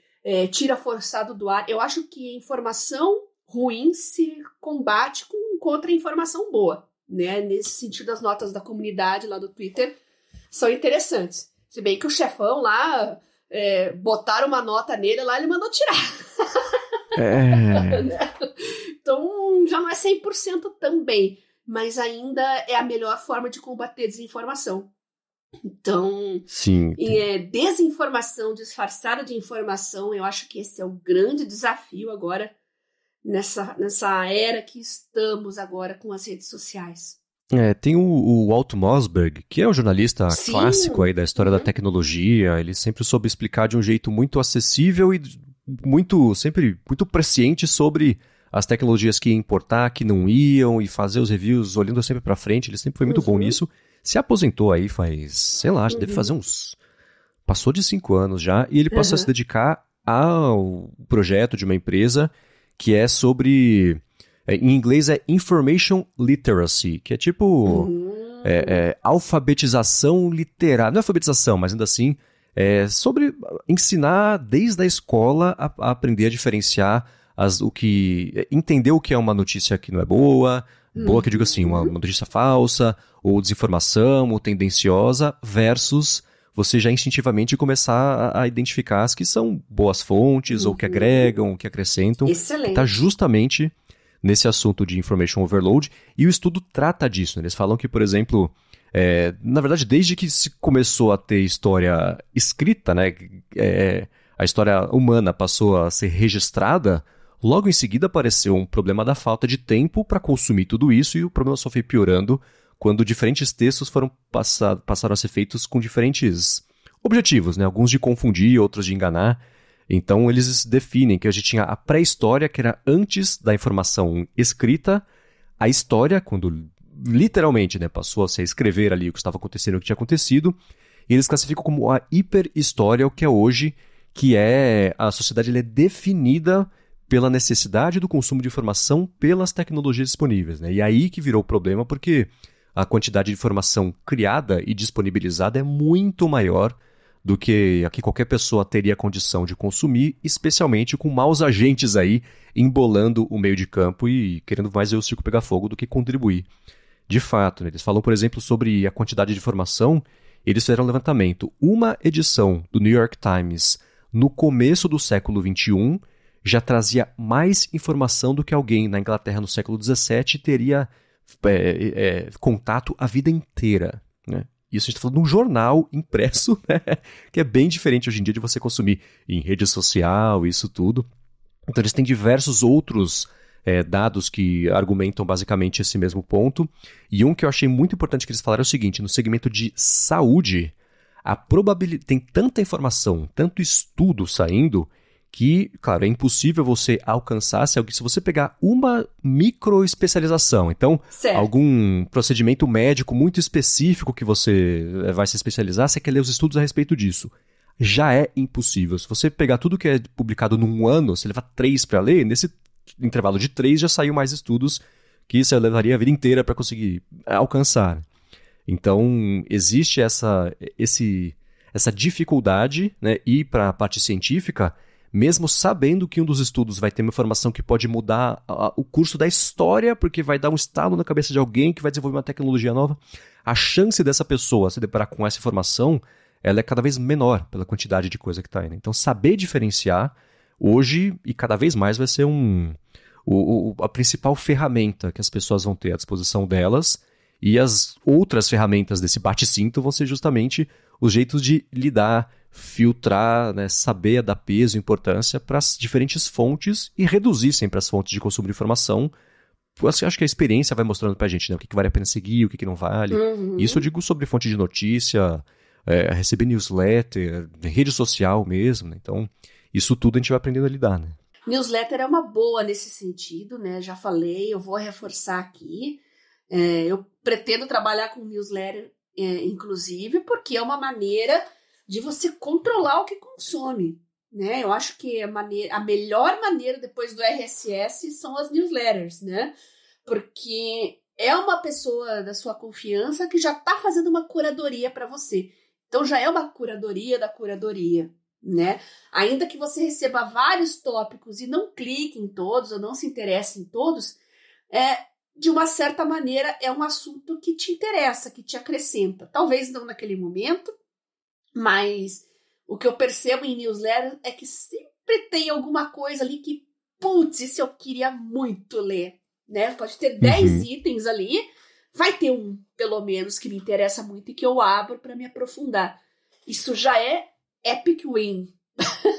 tira forçado do ar. Eu acho que a informação ruim se combate com contra-informação boa, né? Nesse sentido, as notas da comunidade lá do Twitter são interessantes. Se bem que o chefão lá, botaram uma nota nele lá, ele mandou tirar. Então, já não é 100% também, mas ainda é a melhor forma de combater desinformação. Então, sim, desinformação disfarçada de informação, eu acho que esse é o grande desafio agora nessa era que estamos agora com as redes sociais. Tem o Walt Mossberg, que é um jornalista clássico aí da história da tecnologia. Ele sempre soube explicar de um jeito muito acessível e sempre muito presciente sobre as tecnologias que iam importar, que não iam, e fazer os reviews olhando sempre pra frente. Ele sempre foi muito bom nisso. Se aposentou aí faz, sei lá, deve fazer passou de 5 anos já, e ele passou a se dedicar ao projeto de uma empresa que é sobre, em inglês é Information Literacy, que é tipo alfabetização literária, não é alfabetização, mas ainda assim, sobre ensinar desde a escola a aprender a diferenciar entender o que é uma notícia que não é boa que eu digo assim, uma notícia falsa, ou desinformação, ou tendenciosa, versus você já instintivamente começar a identificar as que são boas fontes, ou que agregam, ou que acrescentam. Excelente. Está justamente nesse assunto de information overload, e o estudo trata disso. Né? Eles falam que, por exemplo, na verdade, desde que se começou a ter história escrita, né, a história humana passou a ser registrada, Logo em seguida apareceu um problema da falta de tempo para consumir tudo isso e o problema só foi piorando quando diferentes textos passaram a ser feitos com diferentes objetivos, né? Alguns de confundir, outros de enganar. Então eles definem que a gente tinha a pré-história, que era antes da informação escrita, a história, quando literalmente, né, passou a se escrever ali o que estava acontecendo, o que tinha acontecido, e eles classificam como a hiperhistória, o que é hoje, que é a sociedade é definida pela necessidade do consumo de informação pelas tecnologias disponíveis, né? E aí que virou o problema, porque a quantidade de informação criada e disponibilizada é muito maior do que a que qualquer pessoa teria condição de consumir, especialmente com maus agentes aí embolando o meio de campo e querendo mais ver o circo pegar fogo do que contribuir. De fato, né? Eles falam, por exemplo, sobre a quantidade de informação. Eles fizeram um levantamento. Uma edição do New York Times no começo do século XXI já trazia mais informação do que alguém na Inglaterra no século XVII teria contato a vida inteira, né? Isso a gente está falando de um jornal impresso, né? Que é bem diferente hoje em dia de você consumir em rede social, isso tudo. Então eles têm diversos outros dados que argumentam basicamente esse mesmo ponto. E um que eu achei muito importante que eles falaram é o seguinte: no segmento de saúde, a probabilidade tem tanta informação, tanto estudo saindo, que, claro, é impossível você alcançar se você pegar uma microespecialização. Então, algum procedimento médico muito específico que você vai se especializar, você quer ler os estudos a respeito disso. Já é impossível. Se você pegar tudo que é publicado num ano, você leva 3 para ler, nesse intervalo de 3 já saiu mais estudos que você levaria a vida inteira para conseguir alcançar. Então, existe essa dificuldade, né? E para a parte científica, mesmo sabendo que um dos estudos vai ter uma informação que pode mudar o curso da história, porque vai dar um estalo na cabeça de alguém que vai desenvolver uma tecnologia nova, a chance dessa pessoa se deparar com essa informação, ela é cada vez menor pela quantidade de coisa que está aí, né? Então, saber diferenciar hoje e cada vez mais vai ser a principal ferramenta que as pessoas vão ter à disposição delas, e as outras ferramentas desse bate-cinto vão ser justamente os jeitos de lidar, filtrar, né, saber dar peso e importância para as diferentes fontes e reduzir sempre as fontes de consumo de informação. Acho que a experiência vai mostrando para a gente, né, o que vale a pena seguir, o que não vale. Uhum. Isso eu digo sobre fonte de notícia, receber newsletter, rede social mesmo, né? Então, isso tudo a gente vai aprendendo a lidar, né? Newsletter é uma boa nesse sentido, né? Já falei, eu vou reforçar aqui. Eu pretendo trabalhar com newsletter, inclusive, porque é uma maneira de você controlar o que consome, né? Eu acho que a melhor maneira depois do RSS são as newsletters, né? Porque é uma pessoa da sua confiança que já está fazendo uma curadoria para você. Então já é uma curadoria da curadoria, né? Ainda que você receba vários tópicos e não clique em todos ou não se interesse em todos, de uma certa maneira é um assunto que te interessa, que te acrescenta. Talvez não naquele momento, mas o que eu percebo em newsletter é que sempre tem alguma coisa ali que, putz, isso eu queria muito ler, né? Pode ter 10 itens ali, vai ter um, pelo menos, que me interessa muito e que eu abro para me aprofundar. Isso já é epic win,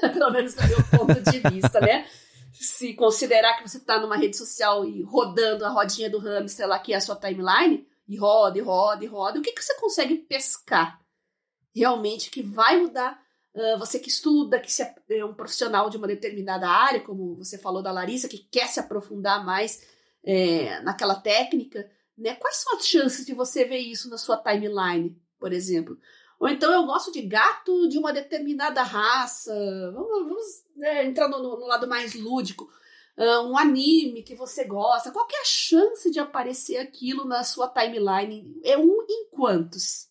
pelo menos do meu ponto de vista, né? Se considerar que você está numa rede social e rodando a rodinha do hamster lá, que é a sua timeline, e roda, o que você consegue pescar realmente que vai mudar? Você que estuda, que é um profissional de uma determinada área, como você falou da Larissa, que quer se aprofundar mais naquela técnica, né? Quais são as chances de você ver isso na sua timeline, por exemplo? Ou então eu gosto de gato de uma determinada raça, vamos entrar no lado mais lúdico, um anime que você gosta, qual que é a chance de aparecer aquilo na sua timeline? É um em quantos?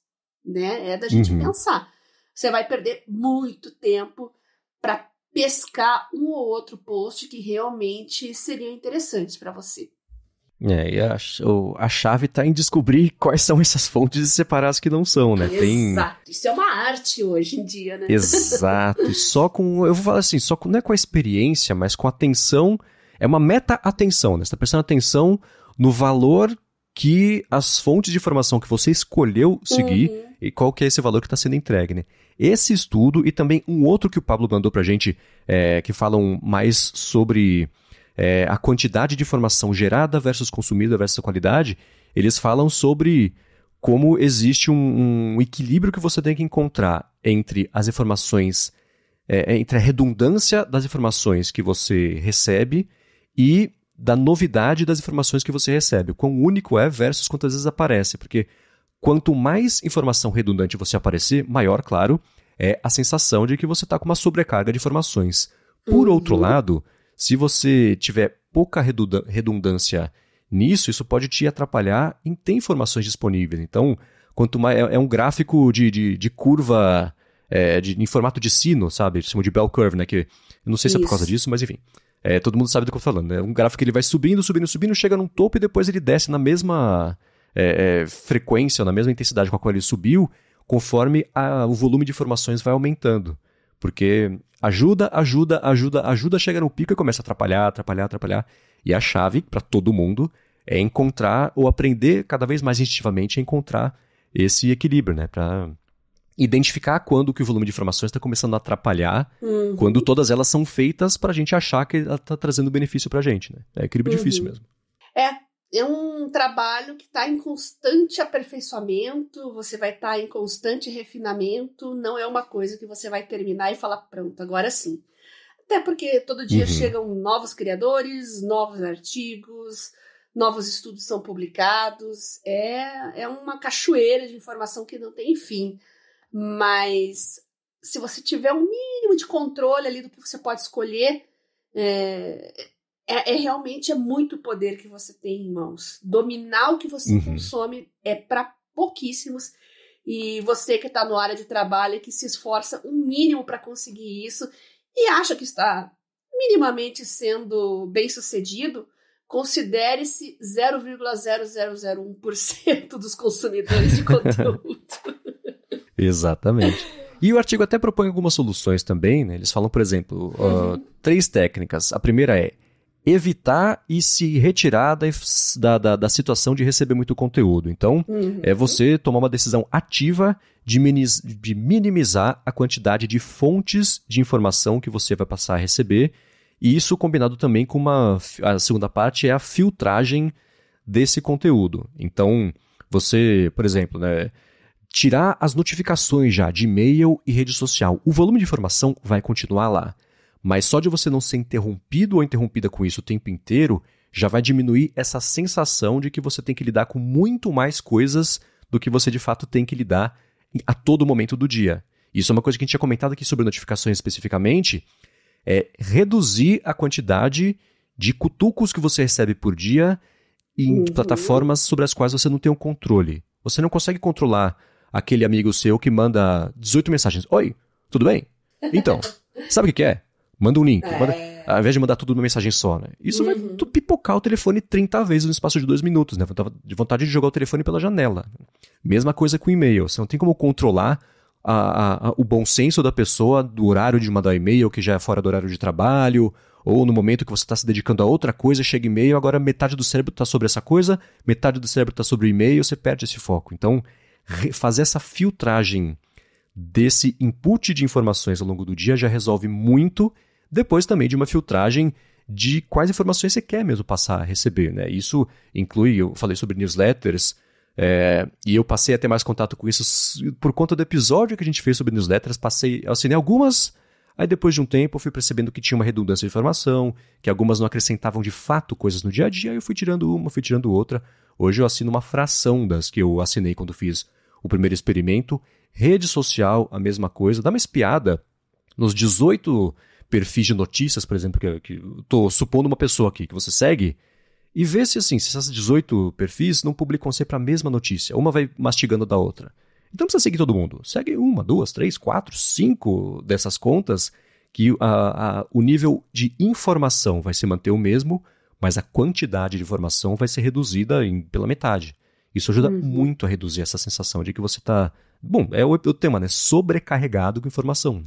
Né? É da gente pensar. Você vai perder muito tempo para pescar um ou outro post que realmente seriam interessantes para você. E a chave está em descobrir quais são essas fontes e separar as que não são, né? Exato. Isso é uma arte hoje em dia, né? Exato. E eu vou falar assim, não é com a experiência, mas com a atenção. É uma meta-atenção, né? Você está prestando atenção no valor que as fontes de informação que você escolheu seguir e qual que é esse valor que está sendo entregue, né? Esse estudo e também um outro que o Pablo mandou para a gente, que falam mais sobre a quantidade de informação gerada versus consumida versus a qualidade, eles falam sobre como existe um equilíbrio que você tem que encontrar entre as informações, entre a redundância das informações que você recebe e da novidade das informações que você recebe. Quão único é versus quantas vezes aparece. Porque quanto mais informação redundante você aparecer, maior, claro, é a sensação de que você está com uma sobrecarga de informações. Por outro lado, se você tiver pouca redundância nisso, isso pode te atrapalhar em ter informações disponíveis. Então, quanto mais é um gráfico de curva em formato de sino, sabe? Eles chamam de bell curve, né? Que eu não sei se é por causa disso, mas enfim. Todo mundo sabe do que eu tô falando, né? Um gráfico que ele vai subindo, chega num topo e depois ele desce na mesma frequência, na mesma intensidade com a qual ele subiu, conforme o volume de informações vai aumentando. Porque ajuda, chega no pico e começa a atrapalhar. E a chave para todo mundo é encontrar ou aprender cada vez mais instintivamente a encontrar esse equilíbrio, né? Para identificar quando que o volume de informações está começando a atrapalhar, quando todas elas são feitas para a gente achar que ela está trazendo benefício para a gente, né? É equilíbrio difícil mesmo. É um trabalho que está em constante aperfeiçoamento, você vai estar em constante refinamento, não é uma coisa que você vai terminar e falar, pronto, agora sim. Até porque todo dia chegam novos criadores, novos artigos, novos estudos são publicados, é uma cachoeira de informação que não tem fim. Mas se você tiver um mínimo de controle ali do que você pode escolher, realmente muito poder que você tem em mãos. Dominar o que você consome é para pouquíssimos, e você que está na área de trabalho e que se esforça um mínimo para conseguir isso e acha que está minimamente sendo bem sucedido, considere-se 0,0001% dos consumidores de conteúdo. Exatamente. E o artigo até propõe algumas soluções também, né? Eles falam, por exemplo, 3 técnicas. A primeira é evitar e se retirar da situação de receber muito conteúdo. Então, é você tomar uma decisão ativa de minimizar a quantidade de fontes de informação que você vai passar a receber. E isso combinado também com a segunda parte é a filtragem desse conteúdo. Então, você, por exemplo, né, tirar as notificações já de e-mail e rede social. O volume de informação vai continuar lá. Mas só de você não ser interrompido ou interrompida com isso o tempo inteiro, já vai diminuir essa sensação de que você tem que lidar com muito mais coisas do que você de fato tem que lidar a todo momento do dia. Isso é uma coisa que a gente tinha comentado aqui sobre notificações especificamente, é reduzir a quantidade de cutucos que você recebe por dia em plataformas sobre as quais você não tem o controle. Você não consegue controlar aquele amigo seu que manda 18 mensagens. Oi, tudo bem? Então, sabe o que é? Manda um link. Ao invés de mandar tudo numa mensagem só, né? Isso vai pipocar o telefone 30 vezes no espaço de 2 minutos, né? De vontade de jogar o telefone pela janela. Mesma coisa com e-mail. Você não tem como controlar o bom senso da pessoa, do horário de mandar e-mail, que já é fora do horário de trabalho, ou no momento que você está se dedicando a outra coisa, chega e-mail, agora metade do cérebro está sobre essa coisa, metade do cérebro está sobre o e-mail, você perde esse foco. Então, fazer essa filtragem desse input de informações ao longo do dia já resolve muito, depois também de uma filtragem de quais informações você quer mesmo passar a receber, né? Isso inclui, eu falei sobre newsletters, e eu passei a ter mais contato com isso por conta do episódio que a gente fez sobre newsletters, eu assinei algumas, aí depois de um tempo eu fui percebendo que tinha uma redundância de informação, que algumas não acrescentavam de fato coisas no dia a dia, aí eu fui tirando uma, fui tirando outra. Hoje eu assino uma fração das que eu assinei quando fiz o primeiro experimento. Rede social, a mesma coisa, dá uma espiada nos 18 perfis de notícias, por exemplo, que eu estou supondo uma pessoa aqui que você segue, e vê se assim, se essas 18 perfis não publicam sempre a mesma notícia, uma vai mastigando da outra. Então não precisa seguir todo mundo. Segue 1, 2, 3, 4, 5 dessas contas, que o nível de informação vai se manter o mesmo, mas a quantidade de informação vai ser reduzida pela metade. Isso ajuda muito a reduzir essa sensação de que você está... Bom, é o tema, né? Sobrecarregado com informação.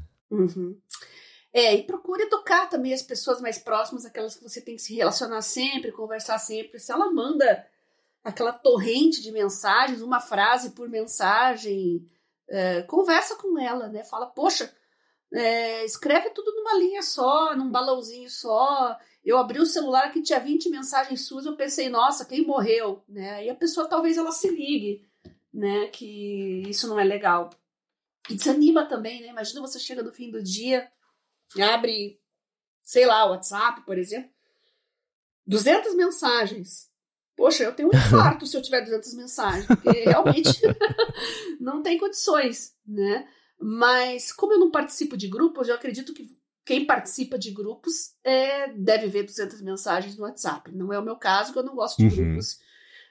E procure educar também as pessoas mais próximas, aquelas que você tem que se relacionar sempre, conversar sempre. Se ela manda aquela torrente de mensagens, uma frase por mensagem, conversa com ela, né? Fala, poxa, escreve tudo numa linha só, num balãozinho só. Eu abri o celular que tinha 20 mensagens suas, eu pensei, nossa, quem morreu? Né? E a pessoa talvez ela se ligue, né? Que isso não é legal. E desanima também, né? Imagina você chega no fim do dia, abre, sei lá, o WhatsApp, por exemplo, 200 mensagens. Poxa, eu tenho um infarto se eu tiver 200 mensagens, porque realmente não tem condições, né? Mas como eu não participo de grupos, eu acredito que quem participa de grupos deve ver 200 mensagens no WhatsApp. Não é o meu caso, porque eu não gosto de grupos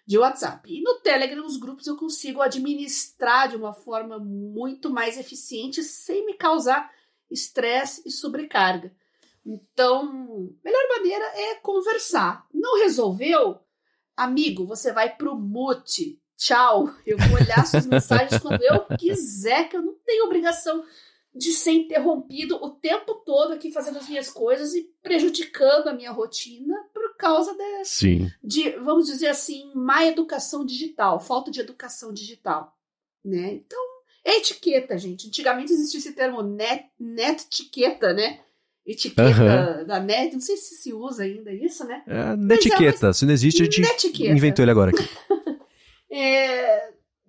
de WhatsApp. E no Telegram, os grupos eu consigo administrar de uma forma muito mais eficiente, sem me causar estresse e sobrecarga. Então, a melhor maneira é conversar. Não resolveu? Amigo, você vai pro mute. Tchau. Eu vou olhar suas mensagens quando eu quiser, que eu não tenho obrigação de ser interrompido o tempo todo aqui fazendo as minhas coisas e prejudicando a minha rotina por causa de, vamos dizer assim, má educação digital, falta de educação digital, né? Então, é etiqueta, gente. Antigamente existia esse termo net-etiqueta, né? Etiqueta da net, não sei se usa ainda isso, né? Netiqueta, se não existe, a gente inventou ele agora aqui.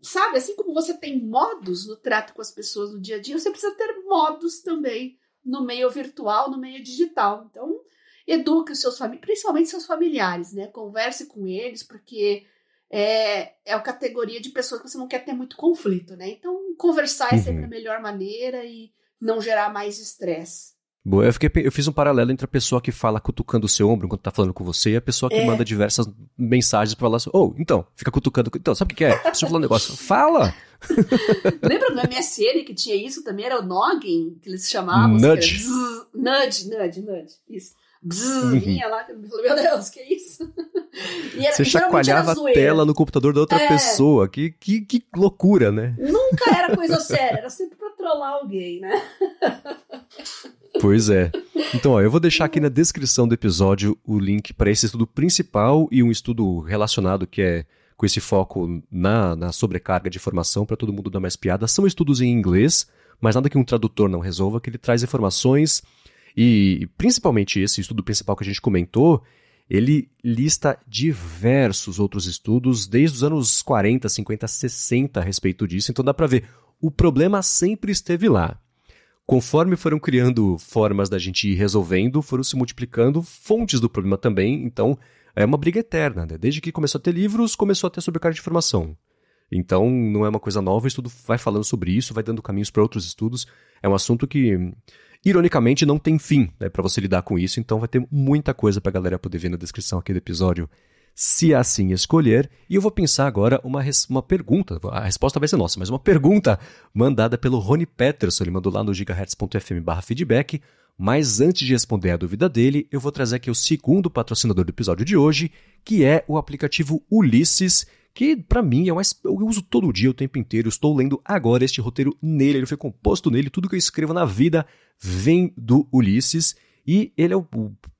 Sabe, assim como você tem modos no trato com as pessoas no dia a dia, você precisa ter modos também no meio virtual, no meio digital. Então, eduque os seus familiares, principalmente seus familiares, né? Converse com eles, porque é a categoria de pessoas que você não quer ter muito conflito, né? Então, conversar é sempre a melhor maneira e não gerar mais estresse. Boa, eu fiz um paralelo entre a pessoa que fala cutucando o seu ombro enquanto tá falando com você e a pessoa que manda diversas mensagens pra falar assim, então, fica cutucando, então, sabe o que é? Preciso falar um negócio. Fala! Lembra do MSN que tinha isso também? Era o noggin, que eles chamavam. Nudge. Nudge, isso. Vinha lá, eu falei, meu Deus, que é isso? Você chacoalhava a tela no computador da outra pessoa, que loucura, né? Nunca era coisa séria, era sempre pra trollar alguém, né? Pois é. Então, eu vou deixar aqui na descrição do episódio o link para esse estudo principal e um estudo relacionado que é com esse foco na sobrecarga de informação para todo mundo dar mais piada. São estudos em inglês, mas nada que um tradutor não resolva, que ele traz informações e principalmente esse estudo principal que a gente comentou, ele lista diversos outros estudos desde os anos 40, 50, 60 a respeito disso. Então dá para ver, o problema sempre esteve lá. Conforme foram criando formas da gente ir resolvendo, foram se multiplicando fontes do problema também, então é uma briga eterna, né? Desde que começou a ter livros, começou a ter sobrecarga de informação. Então não é uma coisa nova, o estudo vai falando sobre isso, vai dando caminhos para outros estudos. É um assunto que, ironicamente, não tem fim, né, para você lidar com isso, então vai ter muita coisa para a galera poder ver na descrição aqui do episódio, se assim escolher. E eu vou pensar agora uma pergunta, a resposta vai ser nossa, mas uma pergunta mandada pelo Rony Peterson, ele mandou lá no gigahertz.fm/feedback, mas antes de responder a dúvida dele, eu vou trazer aqui o segundo patrocinador do episódio de hoje, que é o aplicativo Ulisses, que pra mim eu uso todo dia, o tempo inteiro, eu estou lendo agora este roteiro nele, ele foi composto nele, tudo que eu escrevo na vida vem do Ulisses. E ele é o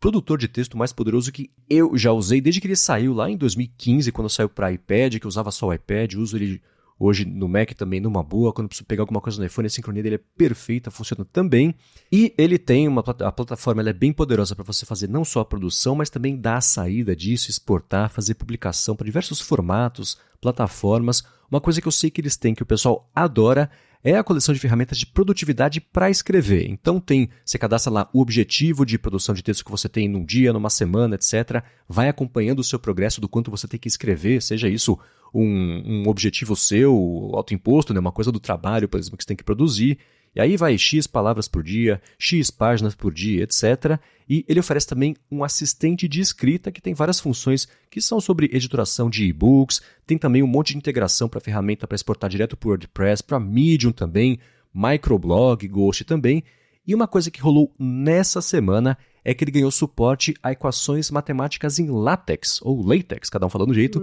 produtor de texto mais poderoso que eu já usei desde que ele saiu lá em 2015, quando saiu para iPad, que eu usava só o iPad, uso ele hoje no Mac também numa boa, quando eu preciso pegar alguma coisa no iPhone, a sincronia dele é perfeita, funciona também. E ele tem a plataforma, ela é bem poderosa para você fazer não só a produção, mas também dar a saída disso, exportar, fazer publicação para diversos formatos, plataformas. Uma coisa que eu sei que eles têm, que o pessoal adora, é a coleção de ferramentas de produtividade para escrever. Então você cadastra lá o objetivo de produção de texto que você tem num dia, numa semana, etc. Vai acompanhando o seu progresso do quanto você tem que escrever, seja isso um objetivo seu, autoimposto, né? Uma coisa do trabalho, por exemplo, que você tem que produzir. E aí vai X palavras por dia, X páginas por dia, etc. E ele oferece também um assistente de escrita que tem várias funções que são sobre editoração de e-books, tem também um monte de integração para ferramenta para exportar direto para o WordPress, para Medium também, microblog, Ghost também. E uma coisa que rolou nessa semana é que ele ganhou suporte a equações matemáticas em LaTeX, ou LaTeX, cada um falando do jeito,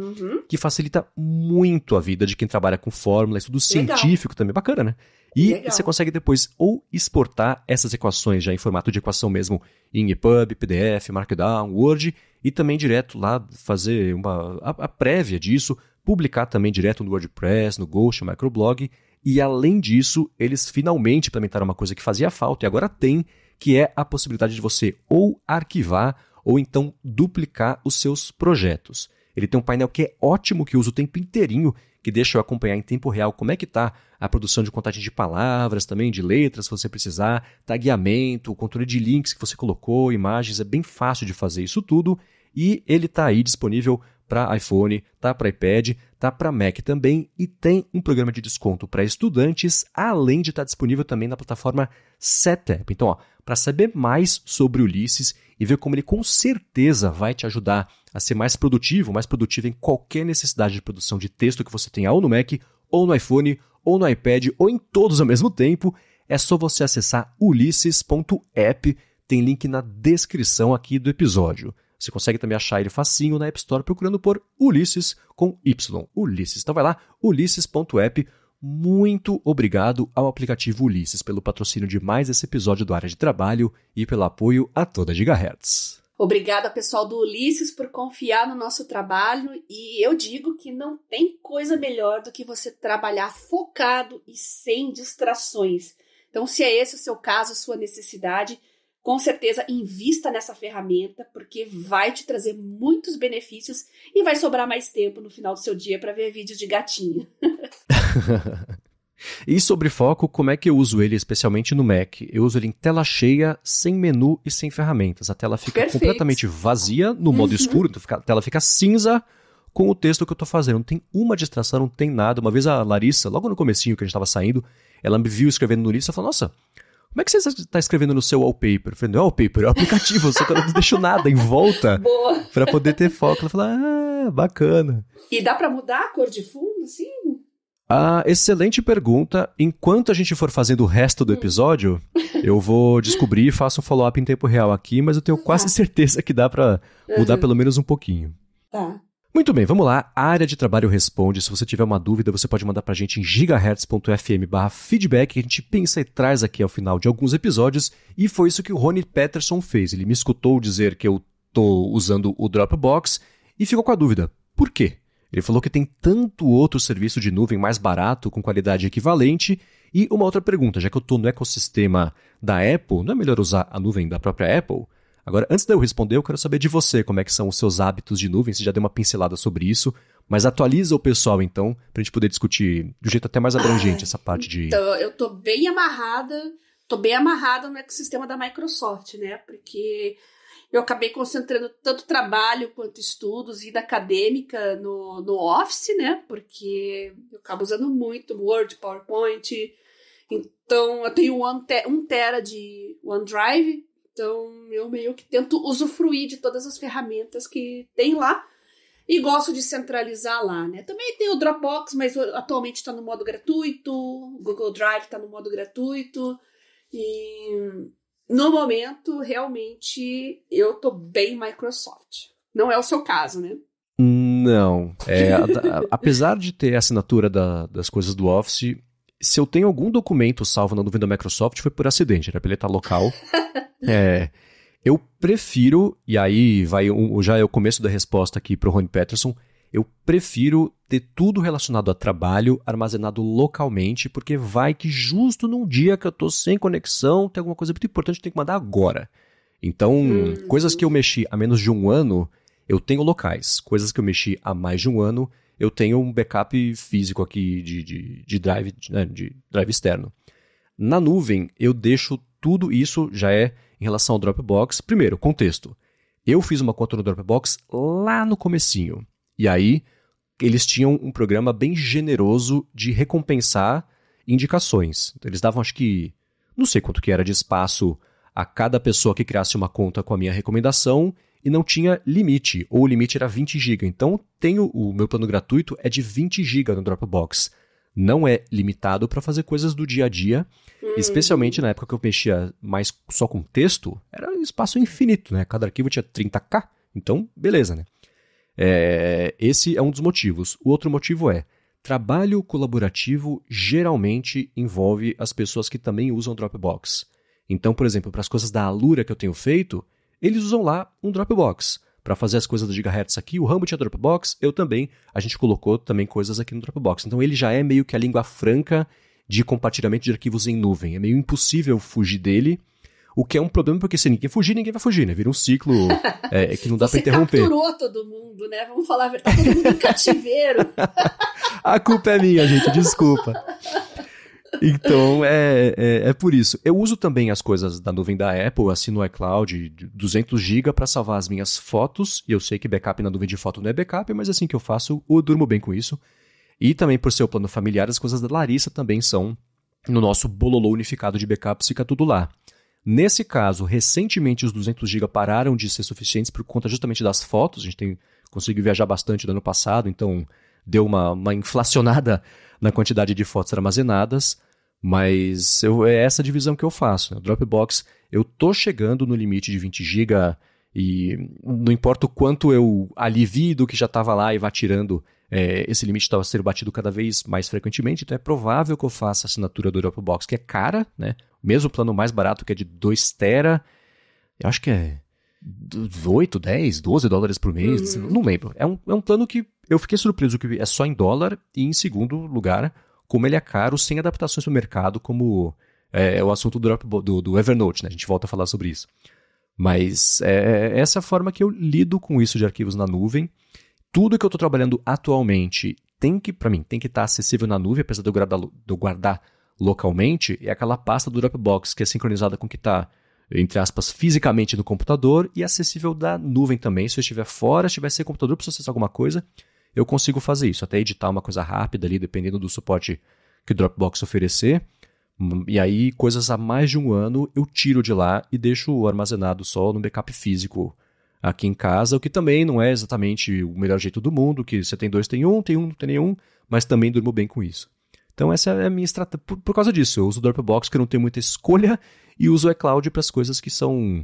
que facilita muito a vida de quem trabalha com fórmula, estudo científico também, bacana, né? E você consegue depois ou exportar essas equações já em formato de equação mesmo em EPUB, PDF, Markdown, Word, e também direto lá fazer a prévia disso, publicar também direto no WordPress, no Ghost, no Microblog, E além disso, eles finalmente implementaram uma coisa que fazia falta e agora tem, que é a possibilidade de você ou arquivar ou então duplicar os seus projetos. Ele tem um painel que é ótimo, que eu uso o tempo inteirinho, que deixa eu acompanhar em tempo real como é que está a produção de contagem de palavras, também de letras, se você precisar, tagueamento, o controle de links que você colocou, imagens, é bem fácil de fazer isso tudo. E ele está aí disponível para iPhone, tá para iPad, tá para Mac também e tem um programa de desconto para estudantes, além de estar disponível também na plataforma Setup. Então, para saber mais sobre o Ulysses e ver como ele com certeza vai te ajudar a ser mais produtivo em qualquer necessidade de produção de texto que você tenha ou no Mac, ou no iPhone, ou no iPad, ou em todos ao mesmo tempo, é só você acessar ulysses.app, tem link na descrição aqui do episódio. Você consegue também achar ele facinho na App Store procurando por Ulysses com Y, Ulysses. Então vai lá, ulysses.app. Muito obrigado ao aplicativo Ulysses pelo patrocínio de mais esse episódio do Área de Trabalho e pelo apoio a toda Gigahertz. Obrigada, pessoal do Ulysses, por confiar no nosso trabalho. E eu digo que não tem coisa melhor do que você trabalhar focado e sem distrações. Então, se é esse o seu caso, a sua necessidade, com certeza invista nessa ferramenta, porque vai te trazer muitos benefícios e vai sobrar mais tempo no final do seu dia para ver vídeos de gatinho. E sobre foco, como é que eu uso ele, especialmente no Mac? Eu uso ele em tela cheia, sem menu e sem ferramentas. A tela fica completamente vazia, no modo escuro, então a tela fica cinza com o texto que eu estou fazendo. Não tem uma distração, não tem nada. Uma vez a Larissa, logo no comecinho que a gente estava saindo, ela me viu escrevendo no Ulysses e falou, nossa, como é que você está escrevendo no seu wallpaper? Eu falei, não é wallpaper, é o aplicativo, só que eu não deixo nada em volta para poder ter foco. Ela falou, bacana. E dá para mudar a cor de fundo, assim? Excelente pergunta. Enquanto a gente for fazendo o resto do episódio, eu vou descobrir e faço um follow-up em tempo real aqui, mas eu tenho quase certeza que dá para mudar pelo menos um pouquinho. Tá. Muito bem, vamos lá. A Área de Trabalho responde. Se você tiver uma dúvida, você pode mandar pra gente em gigahertz.fm/feedback, que a gente pensa e traz aqui ao final de alguns episódios. E foi isso que o Rony Peterson fez. Ele me escutou dizer que eu tô usando o Dropbox e ficou com a dúvida. Por quê? Ele falou que tem tanto outro serviço de nuvem mais barato, com qualidade equivalente. E uma outra pergunta, já que eu estou no ecossistema da Apple, não é melhor usar a nuvem da própria Apple? Agora, antes de eu responder, eu quero saber de você, como é que são os seus hábitos de nuvem, você já deu uma pincelada sobre isso, mas atualiza o pessoal, então, para a gente poder discutir de um jeito até mais abrangente essa parte de... Então, eu estou bem amarrada no ecossistema da Microsoft, né? Porque eu acabei concentrando tanto trabalho quanto estudos, vida acadêmica no Office, né? Porque eu acabo usando muito Word, PowerPoint. Então, eu tenho 1 tera de OneDrive. Então, eu meio que tento usufruir de todas as ferramentas que tem lá. E gosto de centralizar lá, né? Também tem o Dropbox, mas atualmente está no modo gratuito. O Google Drive está no modo gratuito. E... no momento, realmente, eu tô bem Microsoft. Não é o seu caso, né? Não. Apesar de ter a assinatura das coisas do Office, se eu tenho algum documento salvo na nuvem da Microsoft, foi por acidente, era pra ele estar local. Eu prefiro, e aí já é o começo da resposta aqui pro Rony Peterson, eu prefiro ter tudo relacionado a trabalho armazenado localmente, porque vai que justo num dia que eu tô sem conexão, tem alguma coisa muito importante que eu tenho que mandar agora. Então, coisas que eu mexi há menos de um ano, eu tenho locais. Coisas que eu mexi há mais de um ano, eu tenho um backup físico aqui de drive, né, de drive externo. Na nuvem, eu deixo tudo isso, já é em relação ao Dropbox. Primeiro, contexto. Eu fiz uma conta no Dropbox lá no comecinho. E aí, eles tinham um programa bem generoso de recompensar indicações. Então, eles davam, acho que, não sei quanto que era de espaço a cada pessoa que criasse uma conta com a minha recomendação e não tinha limite, ou o limite era 20 GB. Então, o meu plano gratuito é de 20 GB no Dropbox. Não é limitado para fazer coisas do dia a dia, especialmente na época que eu mexia mais só com texto, era um espaço infinito, né? Cada arquivo tinha 30K, então beleza, né? Esse é um dos motivos. O outro motivo é, trabalho colaborativo geralmente envolve as pessoas que também usam Dropbox. Então, por exemplo, para as coisas da Alura que eu tenho feito, eles usam lá um Dropbox. Para fazer as coisas do Gigahertz aqui, o Rambo tinha Dropbox, eu também. A gente colocou também coisas aqui no Dropbox. Então ele já é meio que a língua franca de compartilhamento de arquivos em nuvem. É meio impossível fugir dele, o que é um problema porque se ninguém fugir, ninguém vai fugir, né? Vira um ciclo que não dá para interromper. Você capturou todo mundo, né? Vamos falar a verdade, todo mundo em cativeiro. A culpa é minha, gente, desculpa. Então, é por isso. Eu uso também as coisas da nuvem da Apple, assino o iCloud, 200 GB para salvar as minhas fotos, e eu sei que backup na nuvem de foto não é backup, mas assim que eu faço, eu durmo bem com isso. E também por ser o plano familiar, as coisas da Larissa também são no nosso bololô unificado de backups, fica tudo lá. Nesse caso, recentemente os 200 GB pararam de ser suficientes por conta justamente das fotos, a gente conseguiu viajar bastante no ano passado, então deu uma inflacionada na quantidade de fotos armazenadas, mas é essa divisão que eu faço. O Dropbox, eu tô chegando no limite de 20 GB e não importa o quanto eu alivie do que já estava lá e vá tirando, esse limite está sendo batido cada vez mais frequentemente, então é provável que eu faça a assinatura do Dropbox, que é cara, né? Mesmo o plano mais barato, que é de 2 tera, eu acho que é 8, 10, 12 dólares por mês, não lembro. É um plano que eu fiquei surpreso que é só em dólar e, em segundo lugar, como ele é caro sem adaptações para o mercado, como é o assunto do Evernote, né? A gente volta a falar sobre isso. Mas essa é a forma que eu lido com isso de arquivos na nuvem. Tudo que eu estou trabalhando atualmente para mim, tem que estar acessível na nuvem, apesar de eu guardar localmente, é aquela pasta do Dropbox que é sincronizada com o que está, entre aspas, fisicamente no computador e acessível da nuvem também. Se eu estiver fora, estiver sem computador, preciso acessar alguma coisa, eu consigo fazer isso. Até editar uma coisa rápida ali, dependendo do suporte que o Dropbox oferecer. E aí, coisas há mais de um ano, eu tiro de lá e deixo armazenado só no backup físico aqui em casa, o que também não é exatamente o melhor jeito do mundo, que você tem dois, tem um, não tem nenhum, mas também durmo bem com isso. Então essa é a minha estratégia. Por causa disso, eu uso o Dropbox, que eu não tenho muita escolha, e uso o iCloud para as coisas que são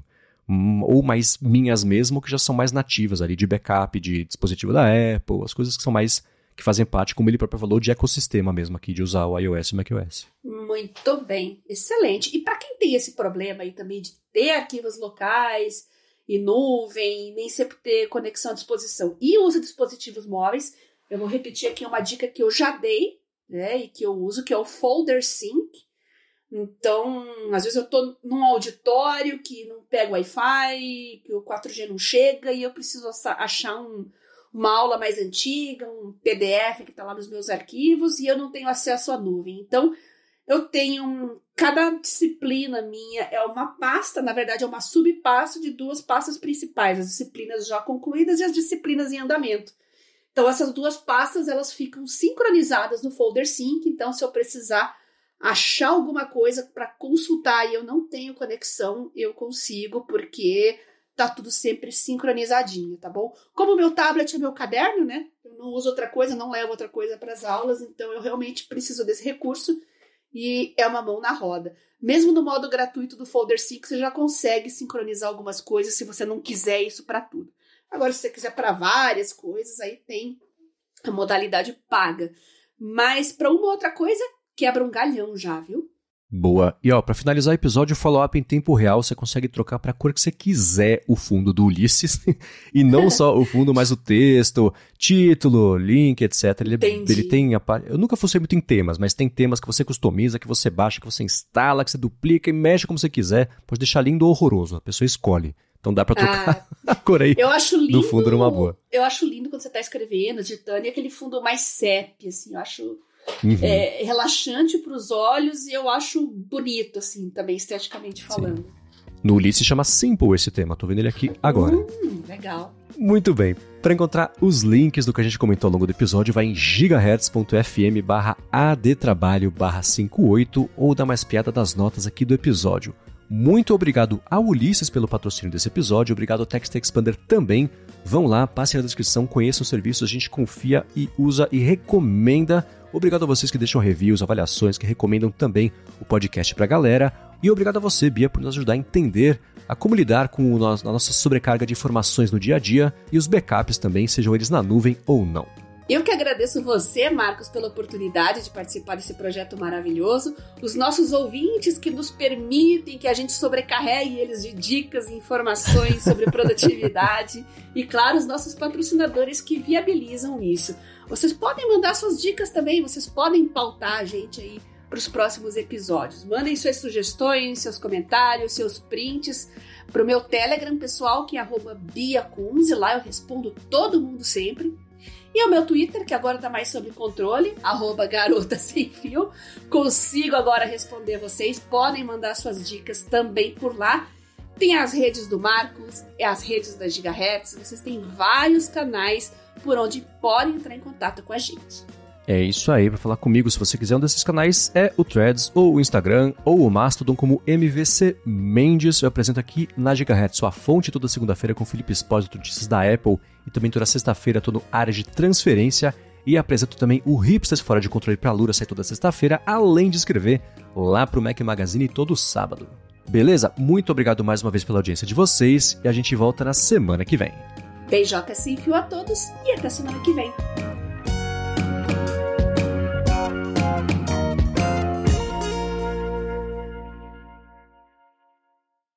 ou mais minhas mesmo, ou que já são mais nativas ali, de backup, de dispositivo da Apple, as coisas que são mais, que fazem parte, como ele próprio falou, de ecossistema mesmo aqui, de usar o iOS e o macOS. Muito bem, excelente. E para quem tem esse problema aí também de ter arquivos locais e nuvem, nem sempre ter conexão à disposição e usa dispositivos móveis, eu vou repetir aqui uma dica que eu já dei, né, e que eu uso, que é o Folder Sync. Então, às vezes eu estou num auditório que não pega Wi-Fi, que o 4G não chega e eu preciso achar uma aula mais antiga, um PDF que está lá nos meus arquivos e eu não tenho acesso à nuvem. Então, eu tenho, cada disciplina minha é uma pasta, na verdade é uma subpasta de 2 pastas principais, as disciplinas já concluídas e as disciplinas em andamento. Então, essas 2 pastas, elas ficam sincronizadas no Folder Sync, então se eu precisar achar alguma coisa para consultar e eu não tenho conexão, eu consigo, porque tá tudo sempre sincronizadinho, tá bom? Como o meu tablet é meu caderno, né? Eu não uso outra coisa, não levo outra coisa para as aulas, então eu realmente preciso desse recurso e é uma mão na roda. Mesmo no modo gratuito do Folder Sync, você já consegue sincronizar algumas coisas se você não quiser isso para tudo. Agora, se você quiser para várias coisas, aí tem a modalidade paga. Mas para uma outra coisa, quebra um galhão já, viu? Boa. E pra finalizar o episódio, o follow-up em tempo real, você consegue trocar pra cor que você quiser o fundo do Ulisses. E não só o fundo, mas o texto, título, link, etc. Ele tem eu nunca fucei muito em temas, mas tem temas que você customiza, que você baixa, que você instala, que você duplica e mexe como você quiser. Pode deixar lindo ou horroroso, a pessoa escolhe. Então dá pra trocar a cor aí do fundo numa boa. Eu acho lindo quando você tá escrevendo, digitando, e aquele fundo mais sépia, assim, eu acho... relaxante para os olhos e eu acho bonito, assim, também esteticamente falando. Sim. No Ulisses chama Simple esse tema, tô vendo ele aqui agora. Legal. Muito bem. Para encontrar os links do que a gente comentou ao longo do episódio, vai em gigahertz.fm/adtrabalho/58 ou dá mais piada das notas aqui do episódio. Muito obrigado ao Ulisses pelo patrocínio desse episódio, obrigado ao Text Expander também. Vão lá, passem na descrição, conheçam o serviço, a gente confia e usa e recomenda. Obrigado a vocês que deixam reviews, avaliações, que recomendam também o podcast pra galera. E obrigado a você, Bia, por nos ajudar a entender a como lidar com a nossa sobrecarga de informações no dia a dia e os backups também, sejam eles na nuvem ou não. Eu que agradeço você, Marcos, pela oportunidade de participar desse projeto maravilhoso, os nossos ouvintes que nos permitem que a gente sobrecarregue eles de dicas e informações sobre produtividade e, claro, os nossos patrocinadores que viabilizam isso. Vocês podem mandar suas dicas também, vocês podem pautar a gente aí para os próximos episódios. Mandem suas sugestões, seus comentários, seus prints para o meu Telegram pessoal, que é @biacunze, lá eu respondo todo mundo sempre. E o meu Twitter, que agora está mais sob controle, @garota-sem-fio. Consigo agora responder vocês, podem mandar suas dicas também por lá. Tem as redes do Marcos, as redes da Gigahertz, vocês têm vários canais por onde podem entrar em contato com a gente. É isso aí, para falar comigo, se você quiser um desses canais, é o Threads, ou o Instagram, ou o Mastodon como MVC Mendes. Eu apresento aqui na Gigahertz, sua fonte toda segunda-feira com Felipe Espósito, notícias da Apple, e também toda sexta-feira estou no área de transferência, e apresento também o Hipsters Fora de Controle para a Lura, sai toda sexta-feira, além de escrever lá pro Mac Magazine todo sábado. Beleza? Muito obrigado mais uma vez pela audiência de vocês, e a gente volta na semana que vem. Beijoca sem fio a todos, e até semana que vem.